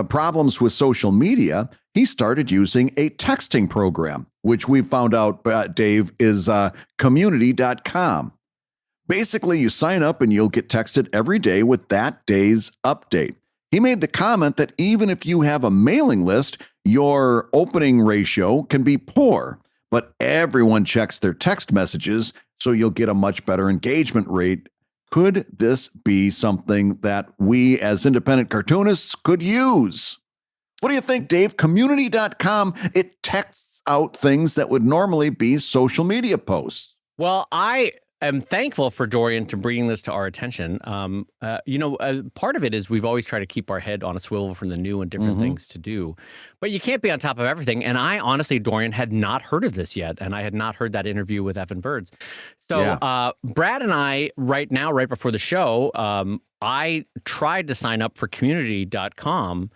problems with social media, he started using a texting program, which we found out, Dave, is community.com. Basically, you sign up and you'll get texted every day with that day's update. He made the comment that even if you have a mailing list, your opening ratio can be poor, but everyone checks their text messages, so you'll get a much better engagement rate. Could this be something that we as independent cartoonists could use? What do you think, Dave? Community.com, it texts out things that would normally be social media posts. Well, I am thankful for Dorian to bringing this to our attention. Part of it is we've always tried to keep our head on a swivel from the new and different things to do. But you can't be on top of everything. And I honestly, Dorian, had not heard of this yet. And I had not heard that interview with Effin Birds. So Brad and I, right before the show, I tried to sign up for community.com.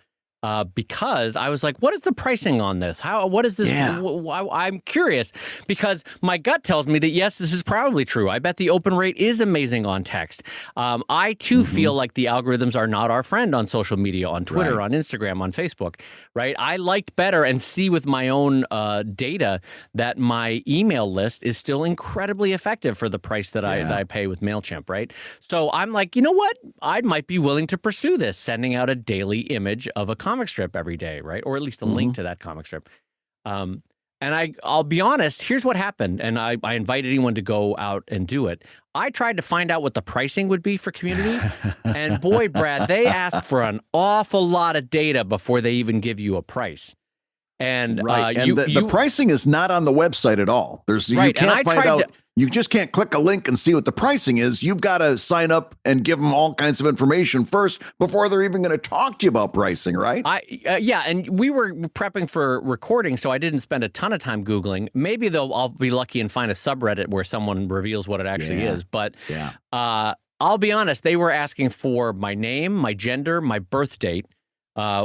Because I was like, what is the pricing on this? What is this? I'm curious, because my gut tells me that, yes, this is probably true. I bet the open rate is amazing on text. I, too, feel like the algorithms are not our friend on social media, on Twitter, on Instagram, on Facebook, right? I liked better and see with my own data that my email list is still incredibly effective for the price that I pay with MailChimp, right? So I'm like, you know what? I might be willing to pursue this, sending out a daily image of a comic strip every day, right? Or at least a link to that comic strip. And I'll be honest, here's what happened. And I invite anyone to go out and do it. I tried to find out what the pricing would be for community. And boy, Brad, they ask for an awful lot of data before they even give you a price. And the pricing is not on the website at all. You can't find out. You just can't click a link and see what the pricing is. You've got to sign up and give them all kinds of information first before they're even going to talk to you about pricing, right? Yeah, and we were prepping for recording, so I didn't spend a ton of time Googling. Maybe I'll be lucky and find a subreddit where someone reveals what it actually is. But I'll be honest, they were asking for my name, my gender, my birth date,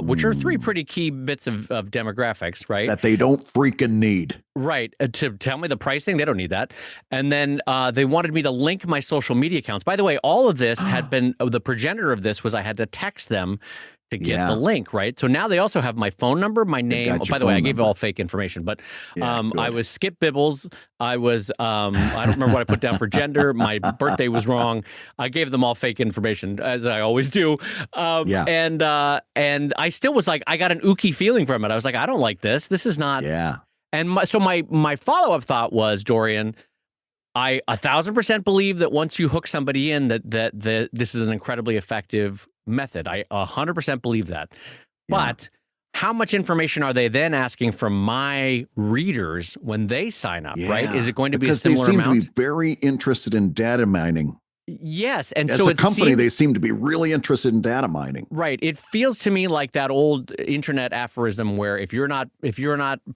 which are three pretty key bits of demographics, right? That they don't freaking need. Right. To tell me the pricing, they don't need that. And then they wanted me to link my social media accounts. By the way, all of this had been, the progenitor of this was I had to text them to get the link, right? So now they also have my phone number, my name. Oh, by the way, I gave it all fake information, but I was Skip Bibbles. I was, I don't remember what I put down for gender. My birthday was wrong. I gave them all fake information, as I always do. And I still was like, I got an ooky feeling from it. I was like, I don't like this. This is not. Yeah. And so my follow-up thought was, Dorian, I 1,000% believe that once you hook somebody in, that this is an incredibly effective method. I 100% believe that. But how much information are they then asking from my readers when they sign up, right? Is it going to be a similar amount? Because they seem to be very interested in data mining. Yes, and as so a company, they seem to be really interested in data mining. Right. It feels to me like that old internet aphorism where if you're not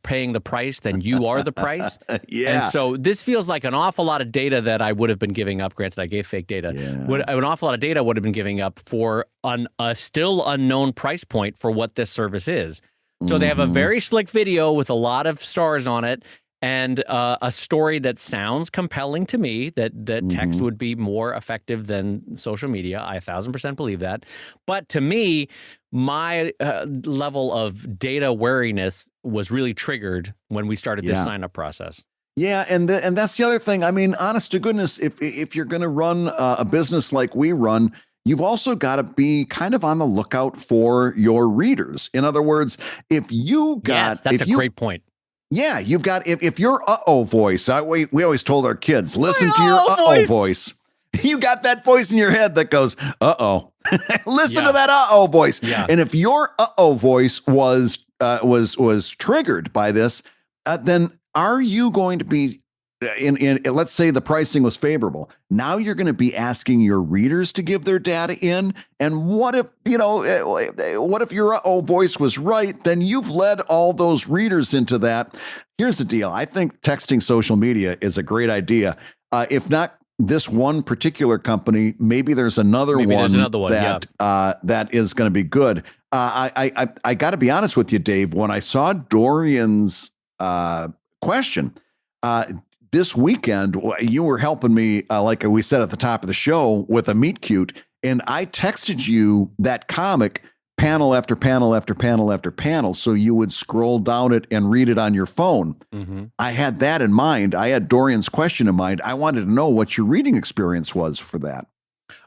paying the price, then you are the price. And so this feels like an awful lot of data that I would have been giving up. Granted, I gave fake data. An awful lot of data would have been giving up for a still unknown price point for what this service is. So they have a very slick video with a lot of stars on it. And a story that sounds compelling to me, that text would be more effective than social media. I 1,000% believe that. But to me, my level of data wariness was really triggered when we started this sign-up process. Yeah, and that's the other thing. I mean, honest to goodness, if you're going to run a business like we run, you've also got to be kind of on the lookout for your readers. In other words, if you got... Yes, that's a great point. Yeah, you've got, if your uh-oh voice, we always told our kids, listen to your uh-oh voice. You got that voice in your head that goes, uh-oh. Listen to that uh-oh voice. Yeah. And if your uh-oh voice was triggered by this, then are you going to be, in let's say the pricing was favorable. Now you're going to be asking your readers to give their data in. And what if your uh-oh voice was right? Then you've led all those readers into that. Here's the deal. I think texting social media is a great idea. If not this one particular company, maybe there's another one that is going to be good. I got to be honest with you, Dave. When I saw Dorian's question, this weekend, you were helping me, like we said at the top of the show, with a meet cute, and I texted you that comic panel after panel after panel after panel, so you would scroll down it and read it on your phone. I had that in mind. I had Dorian's question in mind. I wanted to know what your reading experience was for that.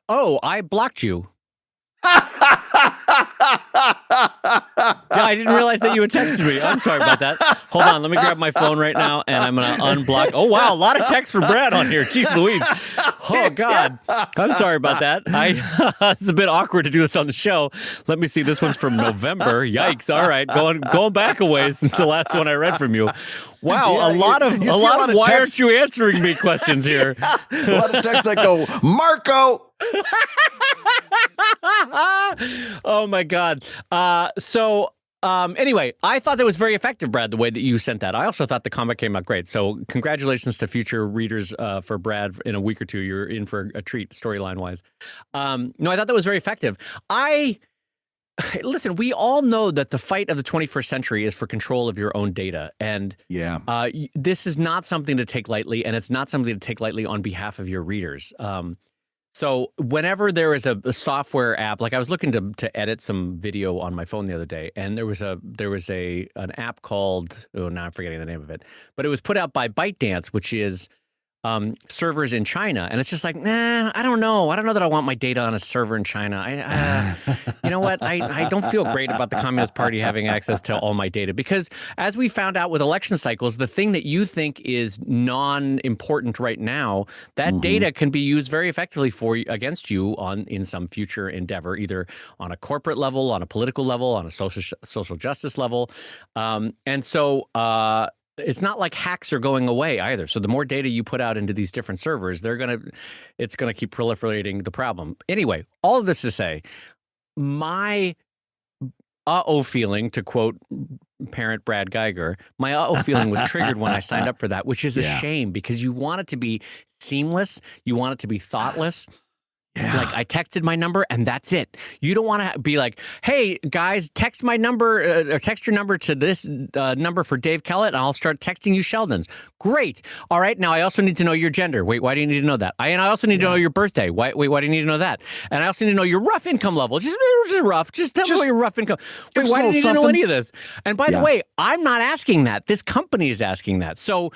Oh, I blocked you. I didn't realize that you had texted me. I'm sorry about that. Hold on, let me grab my phone right now, and I'm going to unblock. Oh, wow, a lot of text for Brad on here. Jeez Louise. Oh, God. I'm sorry about that. It's a bit awkward to do this on the show. Let me see. This one's from November. Yikes. All right, going back a ways since the last one I read from you. Wow, a lot of why aren't you answering me questions here. A lot of texts that go, Marco. Oh my God. Anyway, I thought that was very effective, Brad, the way that you sent that. I also thought the comic came out great. So congratulations to future readers for Brad. In a week or two, you're in for a treat storyline wise. No, I thought that was very effective. Listen, we all know that the fight of the 21st century is for control of your own data. And this is not something to take lightly, and it's not something to take lightly on behalf of your readers. So whenever there is a software app, like I was looking to edit some video on my phone the other day, and there was an app called, now I'm forgetting the name of it, but it was put out by ByteDance, which is servers in China. And it's just like, nah, I don't know that I want my data on a server in China. You know what? I don't feel great about the Communist Party having access to all my data, because as we found out with election cycles, the thing that you think is non-important right now, that data can be used very effectively against you in some future endeavor, either on a corporate level, on a political level, on a social justice level. And so it's not like hacks are going away either. So the more data you put out into these different servers, it's gonna keep proliferating the problem. Anyway, all of this to say, my feeling, to quote parent Brad Geiger, my feeling was triggered when I signed up for that, which is a shame because you want it to be seamless, you want it to be thoughtless. Yeah. Like I texted my number and that's it. You don't want to be like, hey guys, text my number or text your number to this number for Dave Kellett and I'll start texting you Sheldon's. Great. All right. Now I also need to know your gender. Wait, why do you need to know that? And I also need to know your birthday. Why do you need to know that? And I also need to know your rough income level. Just rough. Just tell me what your rough income. Wait, why do you need to know any of this? And by the way, I'm not asking that. This company is asking that. So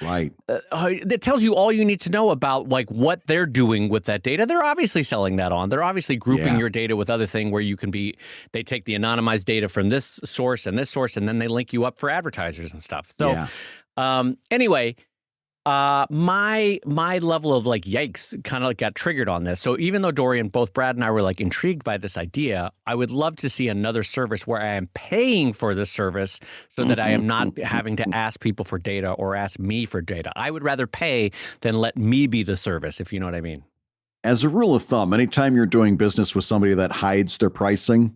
it tells you all you need to know about like what they're doing with that data. They're obviously selling that on. They're obviously grouping your data with other thing where you can be, they take the anonymized data from this source, and then they link you up for advertisers and stuff. So anyway, my level of like yikes kind of like got triggered on this. So even though Dorian, both Brad and I were like intrigued by this idea, I would love to see another service where I am paying for the service so that I am not having to ask people for data or ask me for data. I would rather pay than let me be the service, if you know what I mean. As a rule of thumb, anytime you're doing business with somebody that hides their pricing,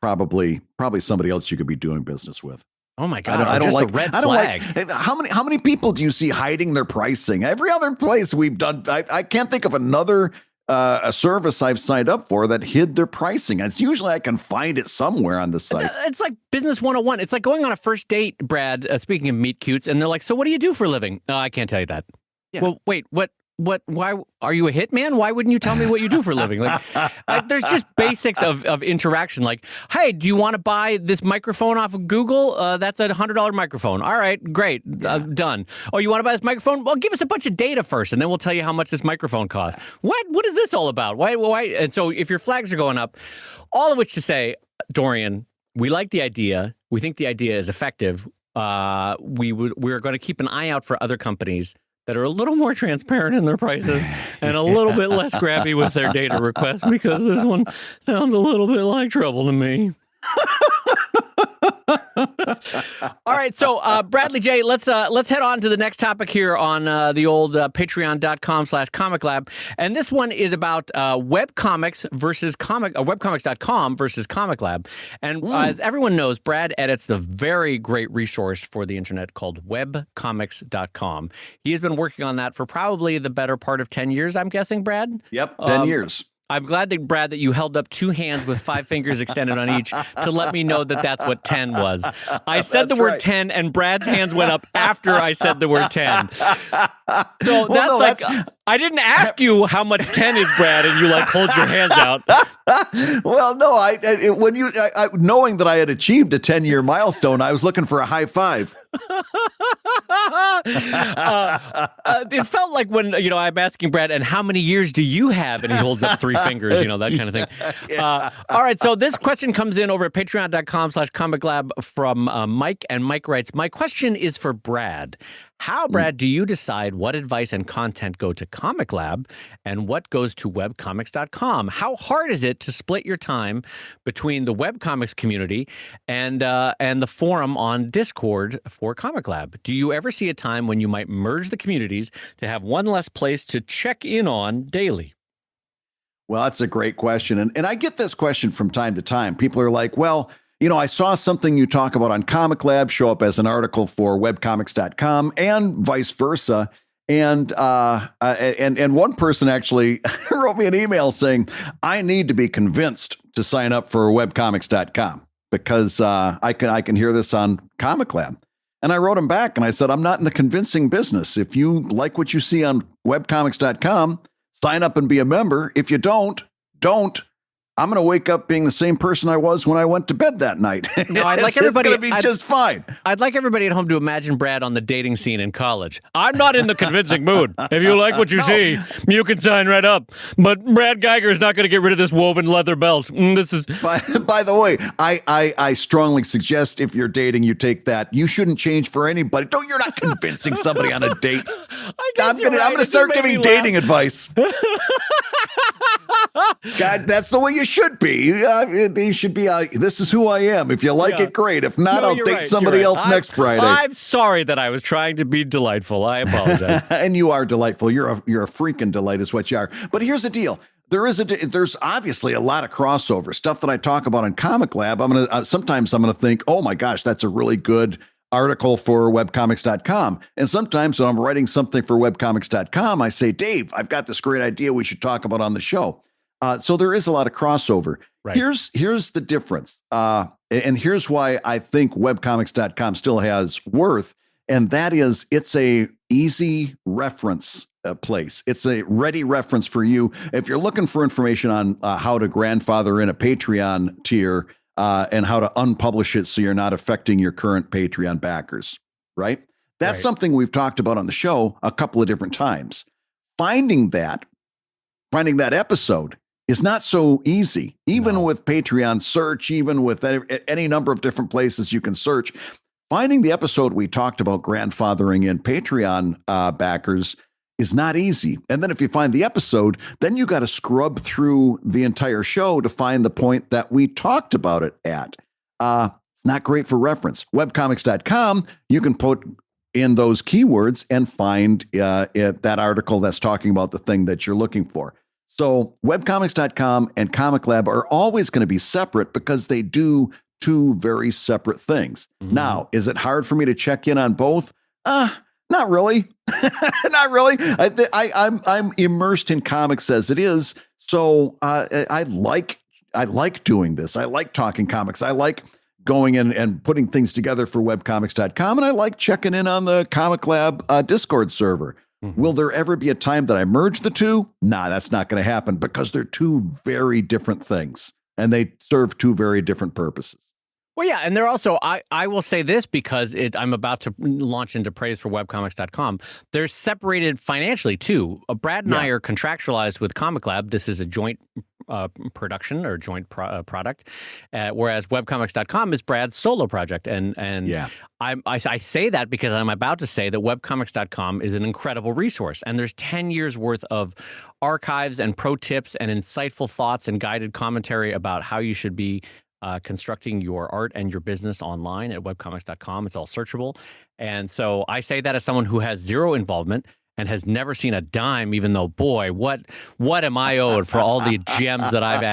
probably somebody else you could be doing business with. Oh my God! I don't like a red flag. How many people do you see hiding their pricing? Every other place we've done, I can't think of another a service I've signed up for that hid their pricing. It's usually I can find it somewhere on the site. It's like business 101. It's like going on a first date, Brad. Speaking of meet cutes, and they're like, "So what do you do for a living?" Oh, I can't tell you that. Yeah. Well, wait, what? Why are you a hitman? Why wouldn't you tell me what you do for a living? Like, there's just basics of interaction. Like, hey, do you want to buy this microphone off of Google? That's a $100 microphone. All right, great, done. Oh, you want to buy this microphone? Well, give us a bunch of data first, and then we'll tell you how much this microphone costs. What is this all about? Why? And so, if your flags are going up, all of which to say, Dorian, we like the idea. We think the idea is effective. We're going to keep an eye out for other companies that are a little more transparent in their prices and a little bit less grabby with their data requests, because this one sounds a little bit like trouble to me. All right, so Bradley J, let's head on to the next topic here on the old patreon.com/ComicLab, and this one is about webcomics versus webcomics.com versus ComicLab. And as everyone knows, Brad edits the very great resource for the internet called webcomics.com. He has been working on that for probably the better part of 10 years, I'm guessing, Brad? Yep, 10 years. I'm glad that, Brad, that you held up two hands with 5 fingers extended on each to let me know that that's what 10 was. I said the word 10, and Brad's hands went up after I said the word 10. So that's I didn't ask you how much 10 is, Brad, and you like hold your hands out. Well, no, when knowing that I had achieved a 10-year milestone, I was looking for a high five. It felt like when, I'm asking Brad, and how many years do you have? And he holds up 3 fingers, that kind of thing. All right. So this question comes in over at patreon.com/ComicLab from Mike. And Mike writes, my question is for Brad. How, Brad, do you decide what advice and content go to ComicLab and what goes to webcomics.com? How hard is it to split your time between the webcomics community and the forum on Discord for ComicLab? Do you ever see a time when you might merge the communities to have one less place to check in on daily? Well, that's a great question. And I get this question from time to time. People are like, well, I saw something you talk about on ComicLab show up as an article for webcomics.com and vice versa. And one person actually wrote me an email saying, I need to be convinced to sign up for webcomics.com because I can hear this on ComicLab. And I wrote him back and I said, I'm not in the convincing business. If you like what you see on webcomics.com, sign up and be a member. If you don't. I'm going to wake up being the same person I was when I went to bed that night. No, I'd like everybody. It's going to be just fine. I'd like everybody at home to imagine Brad on the dating scene in college. I'm not in the convincing mood. If you like what you see, you can sign right up. But Brad Geiger is not going to get rid of this woven leather belt. This is. By the way, I strongly suggest if you're dating, you take that. You shouldn't change for anybody. You're not convincing somebody on a date. I'm going to start giving dating advice. God, that's the way you should be. You should be, this is who I am. If you like it, great. If not, I'll date somebody else next Friday. I'm sorry that I was trying to be delightful. I apologize. And you are delightful. You're a freaking delight is what you are. But here's the deal. There's obviously a lot of crossover stuff that I talk about in ComicLab. Sometimes I'm gonna think, oh my gosh, that's a really good article for webcomics.com. And sometimes when I'm writing something for webcomics.com, I say, Dave, I've got this great idea we should talk about on the show. So there is a lot of crossover. Right. Here's the difference. And here's why I think webcomics.com still has worth. And that is, it's a easy reference place. It's a ready reference for you. If you're looking for information on how to grandfather in a Patreon tier and how to unpublish it so you're not affecting your current Patreon backers, right? That's something we've talked about on the show a couple of different times. Finding that episode is not so easy, even with Patreon search, even with any number of different places you can search. Finding the episode we talked about grandfathering in Patreon backers is not easy. And then if you find the episode, then you got to scrub through the entire show to find the point that we talked about it at. It's not great for reference. Webcomics.com, you can put in those keywords and find that article that's talking about the thing that you're looking for. So webcomics.com and ComicLab are always going to be separate because they do two very separate things. Mm-hmm. Now, is it hard for me to check in on both? Not really. Not really. I'm immersed in comics as it is. So I like doing this. I like talking comics. I like going in and putting things together for webcomics.com. And I like checking in on the ComicLab Discord server. Mm-hmm. Will there ever be a time that I merge the two? Nah, that's not going to happen because they're two very different things and they serve two very different purposes. Well, yeah, and they're also, I will say this because I'm about to launch into praise for webcomics.com. They're separated financially, too. Brad and I are contractualized with ComicLab. This is a joint production or joint product, whereas webcomics.com is Brad's solo project. And I say that because I'm about to say that webcomics.com is an incredible resource. And there's 10 years worth of archives and pro tips and insightful thoughts and guided commentary about how you should be constructing your art and your business online at webcomics.com. It's all searchable. And so I say that as someone who has zero involvement and has never seen a dime, even though, boy, what am I owed for all the gems that I've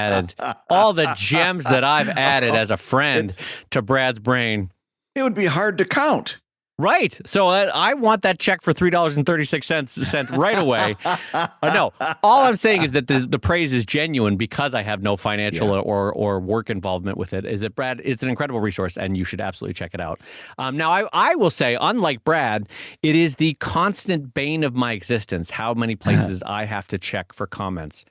added, as a friend to Brad's brain. It would be hard to count. Right. So I want that check for $3.36 sent right away. No, all I'm saying is that the praise is genuine because I have no financial or work involvement with it. Is that Brad? It's an incredible resource, and you should absolutely check it out. Now, I will say, unlike Brad, it is the constant bane of my existence how many places I have to check for comments.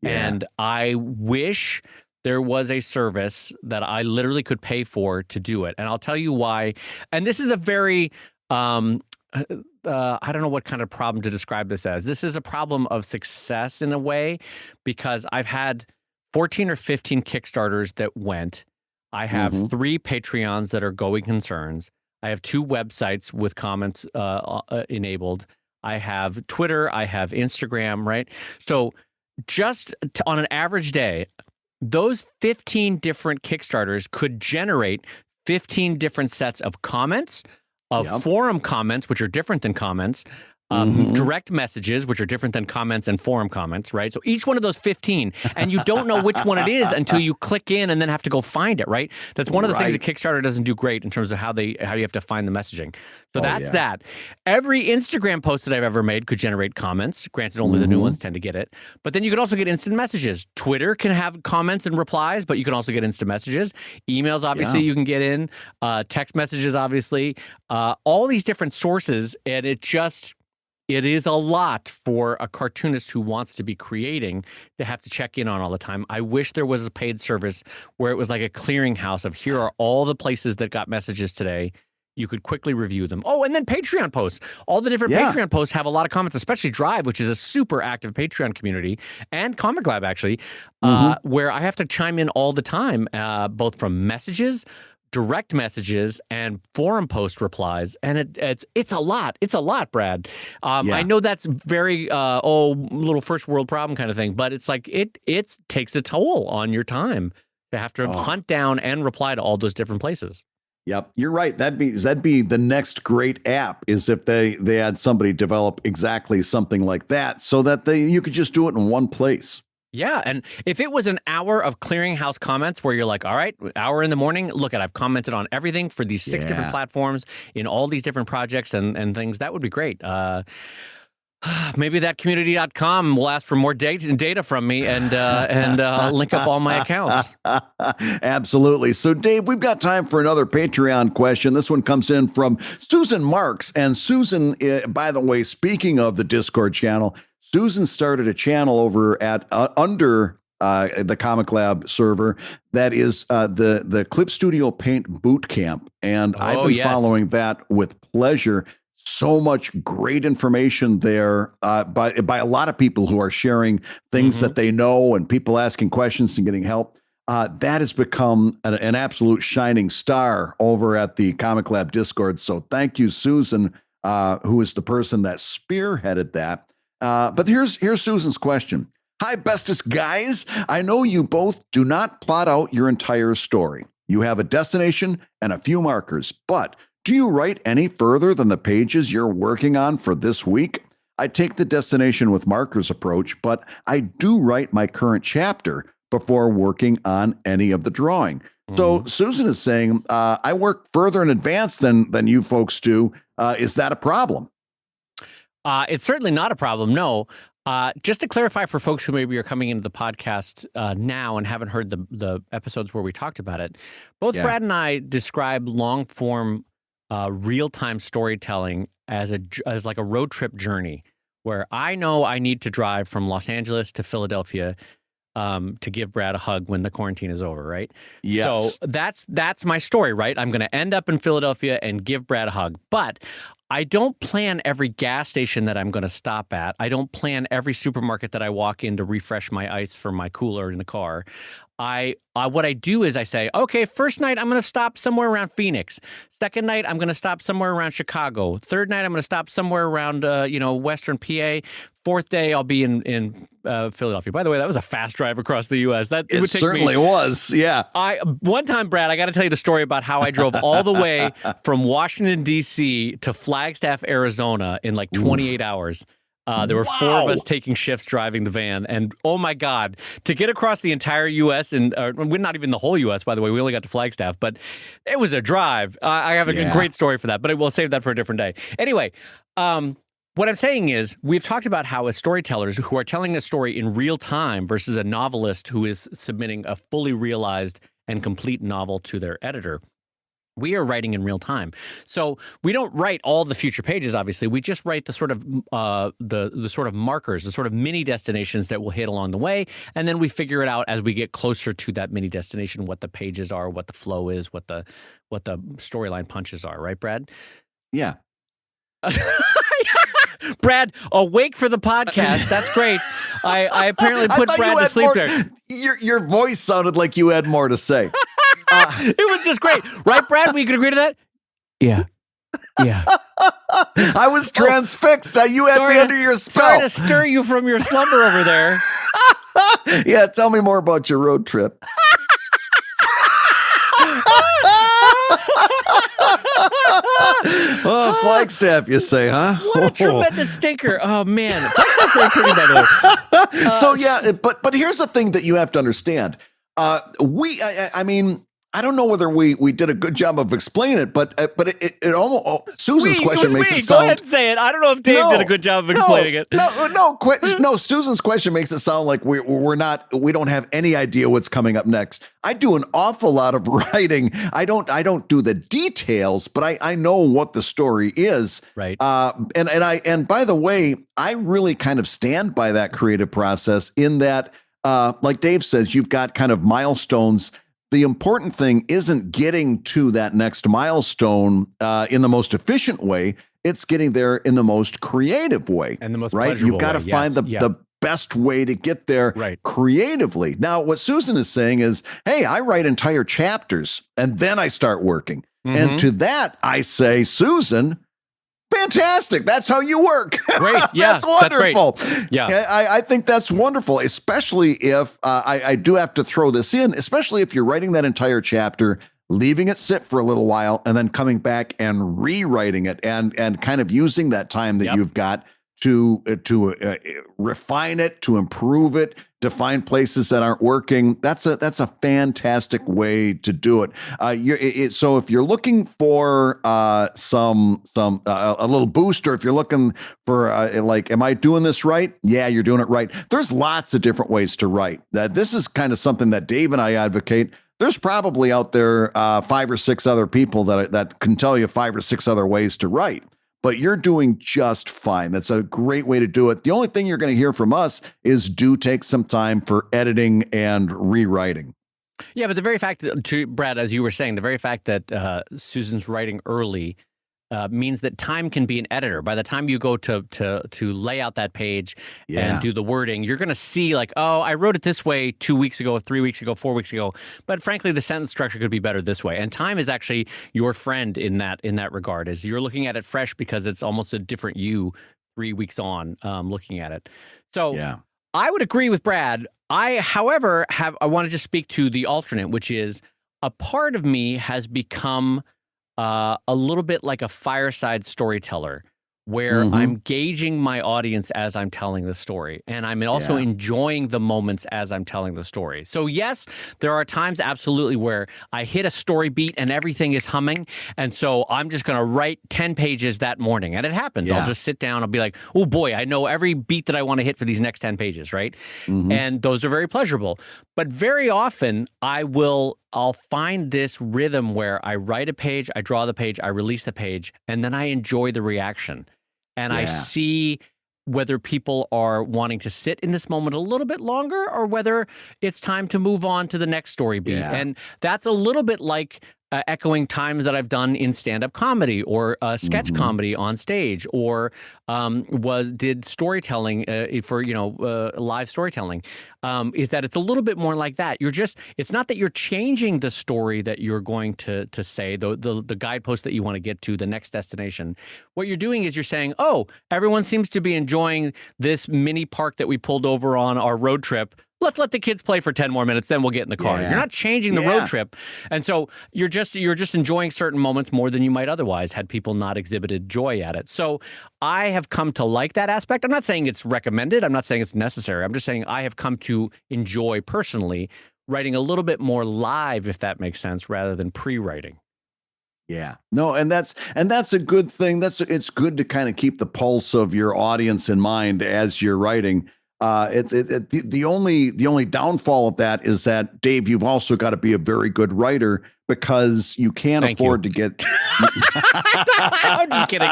Yeah. And I wish there was a service that I literally could pay for to do it. And I'll tell you why. And this is a very, I don't know what kind of problem to describe this as. This is a problem of success in a way, because I've had 14 or 15 Kickstarters that went. I have 3 Patreons that are going concerns. I have 2 websites with comments enabled. I have Twitter. I have Instagram, right? So just on an average day, those 15 different Kickstarters could generate 15 different sets of comments, of forum comments, which are different than comments, direct messages, which are different than comments and forum comments, right? So each one of those 15, and you don't know which one it is until you click in and then have to go find it, right? That's one of the things that Kickstarter doesn't do great in terms of how you have to find the messaging. So that's that. Every Instagram post that I've ever made could generate comments. Granted, only the new ones tend to get it. But then you can also get instant messages. Twitter can have comments and replies, but you can also get instant messages. Emails, obviously, you can get in. Text messages, obviously. All these different sources, and it is a lot for a cartoonist who wants to be creating to have to check in on all the time. I wish there was a paid service where it was like a clearinghouse of here are all the places that got messages today. You could quickly review them. Oh, and then Patreon posts. All the different Patreon posts have a lot of comments, especially Drive, which is a super active Patreon community, and ComicLab, actually, where I have to chime in all the time, both from messages, direct messages and forum post replies, and it's a lot. It's a lot, Brad. I know that's very little first world problem kind of thing, but it's like it takes a toll on your time to have to hunt down and reply to all those different places. Yep, you're right. That'd be the next great app, is if they had somebody develop exactly something like that, so that you could just do it in one place. Yeah, and if it was an hour of clearinghouse comments where you're like, all right, hour in the morning, look I've commented on everything for these 6 different platforms in all these different projects and things, that would be great. Maybe that community.com will ask for more data from me and link up all my accounts. Absolutely. So, Dave, we've got time for another Patreon question. This one comes in from Susan Marks. And Susan, by the way, speaking of the Discord channel, Susan started a channel over at under the ComicLab server that is the Clip Studio Paint Boot Camp. And I've been following that with pleasure. So much great information there by a lot of people who are sharing things that they know, and people asking questions and getting help. That has become an absolute shining star over at the ComicLab Discord. So thank you, Susan, who is the person that spearheaded that. But here's Susan's question. Hi, bestest guys. I know you both do not plot out your entire story. You have a destination and a few markers, but do you write any further than the pages you're working on for this week? I take the destination with markers approach, but I do write my current chapter before working on any of the drawing. So Susan is saying, I work further in advance than you folks do. Is that a problem? It's certainly not a problem, no. Just to clarify for folks who maybe are coming into the podcast now and haven't heard the episodes where we talked about it, both Brad and I describe long-form real-time storytelling as like a road trip journey, where I know I need to drive from Los Angeles to Philadelphia to give Brad a hug when the quarantine is over, right? Yes. So that's my story, right? I'm going to end up in Philadelphia and give Brad a hug. But I don't plan every gas station that I'm going to stop at. I don't plan every supermarket that I walk in to refresh my ice for my cooler in the car. What I do is I say, okay, first night I'm going to stop somewhere around Phoenix. Second night I'm going to stop somewhere around Chicago. Third night I'm going to stop somewhere around Western PA. Fourth day I'll be in Philadelphia. By the way, that was a fast drive across the U.S. It certainly was. Yeah. One time, Brad, I got to tell you the story about how I drove all the way from Washington D.C. to Flagstaff, Arizona in like 28 hours. There were 4 of us taking shifts driving the van, and oh my God, to get across the entire U.S. and we're not even the whole U.S. by the way, we only got to Flagstaff, but it was a drive. I have a great story for that, but we'll save that for a different day. Anyway, what I'm saying is we've talked about how as storytellers who are telling a story in real time versus a novelist who is submitting a fully realized and complete novel to their editor, we are writing in real time. So we don't write all the future pages, obviously. We just write the sort of the sort of markers, the sort of mini destinations that we'll hit along the way. And then we figure it out as we get closer to that mini destination, what the pages are, what the flow is, what the storyline punches are. Right, Brad? Yeah. Brad, awake for the podcast. That's great. I apparently put Brad to sleep there. Your voice sounded like you had more to say. It was just great. Right, Brad? We could agree to that? Yeah. Yeah. I was transfixed. You had me under your spell. Sorry to stir you from your slumber over there. Yeah, tell me more about your road trip. Oh, Flagstaff, you say, huh? What a tremendous stinker. Oh, man. Flagstaff's very pretty, by the way. So, yeah, but here's the thing that you have to understand. I mean, I don't know whether we did a good job of explaining it, but it almost Susan's question makes it sound. Go ahead and say it. I don't know if Dave did a good job of explaining it. No. Susan's question makes it sound like we don't have any idea what's coming up next. I do an awful lot of writing. I don't do the details, but I know what the story is. Right. And by the way, I really kind of stand by that creative process in that, like Dave says, you've got kind of milestones. The important thing isn't getting to that next milestone in the most efficient way. It's getting there in the most creative way. And the most right. You've got to find the best way to get there creatively. Now, what Susan is saying is, hey, I write entire chapters and then I start working. And to that, I say, Susan, fantastic. That's how you work. Great. Yeah, that's wonderful. That's yeah. I think that's wonderful, especially if I do have to throw this in, especially if you're writing that entire chapter, leaving it sit for a little while, and then coming back and rewriting it and kind of using that time that you've got to refine it, to improve it, to find places that aren't working. That's a fantastic way to do it. So if you're looking for a little boost, or if you're looking for am I doing this right? Yeah, you're doing it right. There's lots of different ways to write. This is kind of something that Dave and I advocate. There's probably out there 5 or 6 other people that can tell you 5 or 6 other ways to write. But you're doing just fine. That's a great way to do it. The only thing you're going to hear from us is do take some time for editing and rewriting. Yeah, but the very fact that, Brad, as you were saying, the very fact that Susan's writing early means that time can be an editor. By the time you go to lay out that page and do the wording, you're going to see like, oh, I wrote it this way 2 weeks ago, 3 weeks ago, 4 weeks ago. But frankly, the sentence structure could be better this way. And time is actually your friend in that regard, as you're looking at it fresh because it's almost a different you 3 weeks on looking at it. So I would agree with Brad. However, I want to just speak to the alternate, which is a part of me has become a little bit like a fireside storyteller, where I'm gauging my audience as I'm telling the story. And I'm also enjoying the moments as I'm telling the story. So yes, there are times absolutely where I hit a story beat and everything is humming. And so I'm just going to write 10 pages that morning. And it happens. I'll just sit down. I'll be like, oh boy, I know every beat that I want to hit for these next 10 pages, right? And those are very pleasurable. But very often I'll find this rhythm where I write a page, I draw the page, I release the page, and then I enjoy the reaction. And I see whether people are wanting to sit in this moment a little bit longer or whether it's time to move on to the next story beat. And that's a little bit like echoing times that I've done in stand-up comedy or sketch comedy on stage, or did storytelling for live storytelling. Is that it's a little bit more like that. It's not that you're changing the story that you're going to say, the guidepost that you want to get to, the next destination. What you're doing is you're saying, oh, everyone seems to be enjoying this mini park that we pulled over on our road trip. Let's let the kids play for 10 more minutes, then we'll get in the car. You're not changing the road trip. And so you're just enjoying certain moments more than you might otherwise had people not exhibited joy at it. So I have come to like that aspect. I'm not saying it's recommended. I'm not saying it's necessary. I'm just saying I have come to enjoy personally writing a little bit more live, if that makes sense, rather than pre-writing. Yeah, no, and that's a good thing. It's good to kind of keep the pulse of your audience in mind as you're writing. The only downfall of that is that, Dave, you've also got to be a very good writer because you can't afford to get. I'm just kidding.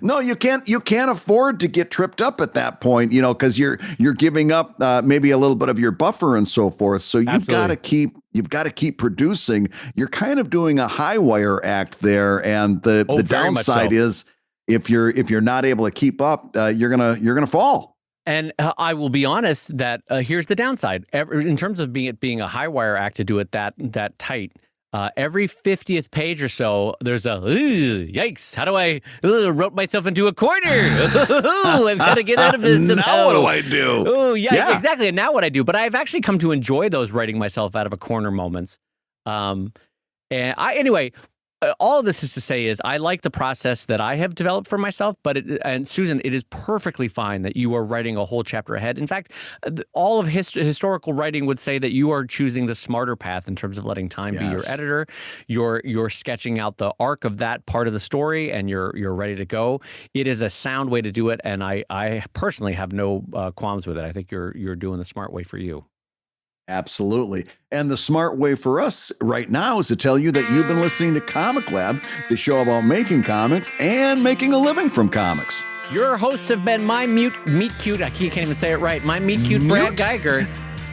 No, you can't afford to get tripped up at that point, because you're giving up maybe a little bit of your buffer and so forth. So you've got to keep producing. You're kind of doing a high wire act there, and the downside is if you're not able to keep up, you're gonna fall. And I will be honest that here's the downside. In terms of being a high wire act to do it that tight, every 50th page or so, there's a yikes! How do I wrote myself into a corner? I've got to get out of this. Now what do I do? Oh yeah, exactly. And now what I do? But I've actually come to enjoy those writing myself out of a corner moments. Anyway. All of this is to say is I like the process that I have developed for myself, and Susan, it is perfectly fine that you are writing a whole chapter ahead. In fact, all of historical writing would say that you are choosing the smarter path in terms of letting time be your editor. You're sketching out the arc of that part of the story, and you're ready to go. It is a sound way to do it, and I personally have no qualms with it. I think you're doing the smart way for you. Absolutely. And the smart way for us right now is to tell you that you've been listening to ComicLab, the show about making comics and making a living from comics. Your hosts have been my meet cute. I can't even say it right. My meet cute Brad Geiger.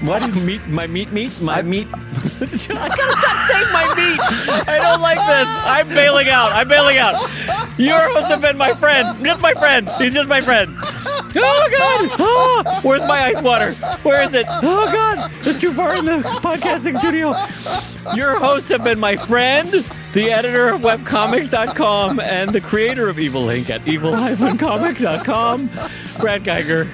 What? My meat? I gotta stop saying my meat. I don't like this. I'm bailing out. Your hosts have been my friend. Just my friend. He's just my friend. Oh, God. Oh, where's my ice water? Where is it? Oh, God. It's too far in the podcasting studio. Your hosts have been my friend, the editor of webcomics.com, and the creator of Evil Inc. at evil-comic.com, Brad Geiger.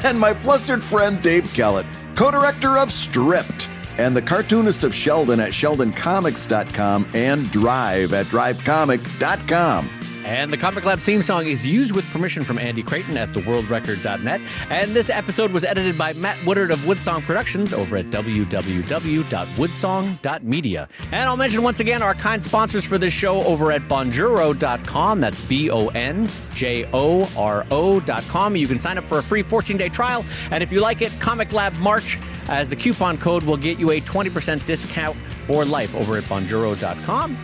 And my flustered friend, Dave Kellett, co-director of Stripped, and the cartoonist of Sheldon at sheldoncomics.com and Drive at drivecomic.com. And the Comic Lab theme song is used with permission from Andy Creighton at theworldrecord.net. And this episode was edited by Matt Woodard of Woodsong Productions over at www.woodsong.media. And I'll mention once again our kind sponsors for this show over at bonjoro.com. That's BONJORO.com. You can sign up for a free 14-day trial. And if you like it, Comic Lab March as the coupon code will get you a 20% discount for life over at bonjoro.com.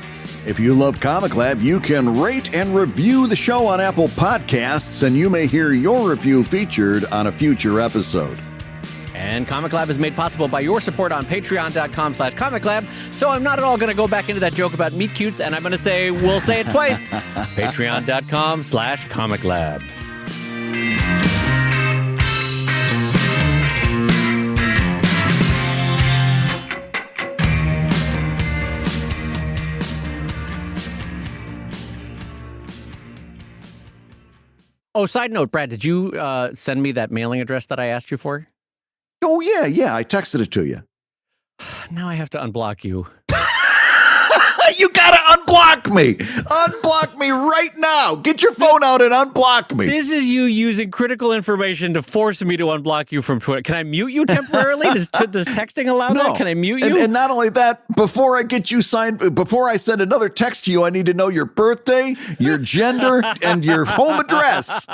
If you love Comic Lab, you can rate and review the show on Apple Podcasts, and you may hear your review featured on a future episode. And Comic Lab is made possible by your support on patreon.com/comiclab. So I'm not at all going to go back into that joke about meet cutes, and I'm going to say, we'll say it twice, patreon.com/comiclab. Oh, side note, Brad, did you send me that mailing address that I asked you for? Oh, yeah. I texted it to you. Now I have to unblock you. You gotta unblock me. Unblock me right now. Get your phone out and unblock me. This is you using critical information to force me to unblock you from Twitter. Can I mute you temporarily? Does texting allow that? Can I mute you? And not only that, before I get you signed, before I send another text to you, I need to know your birthday, your gender, and your home address.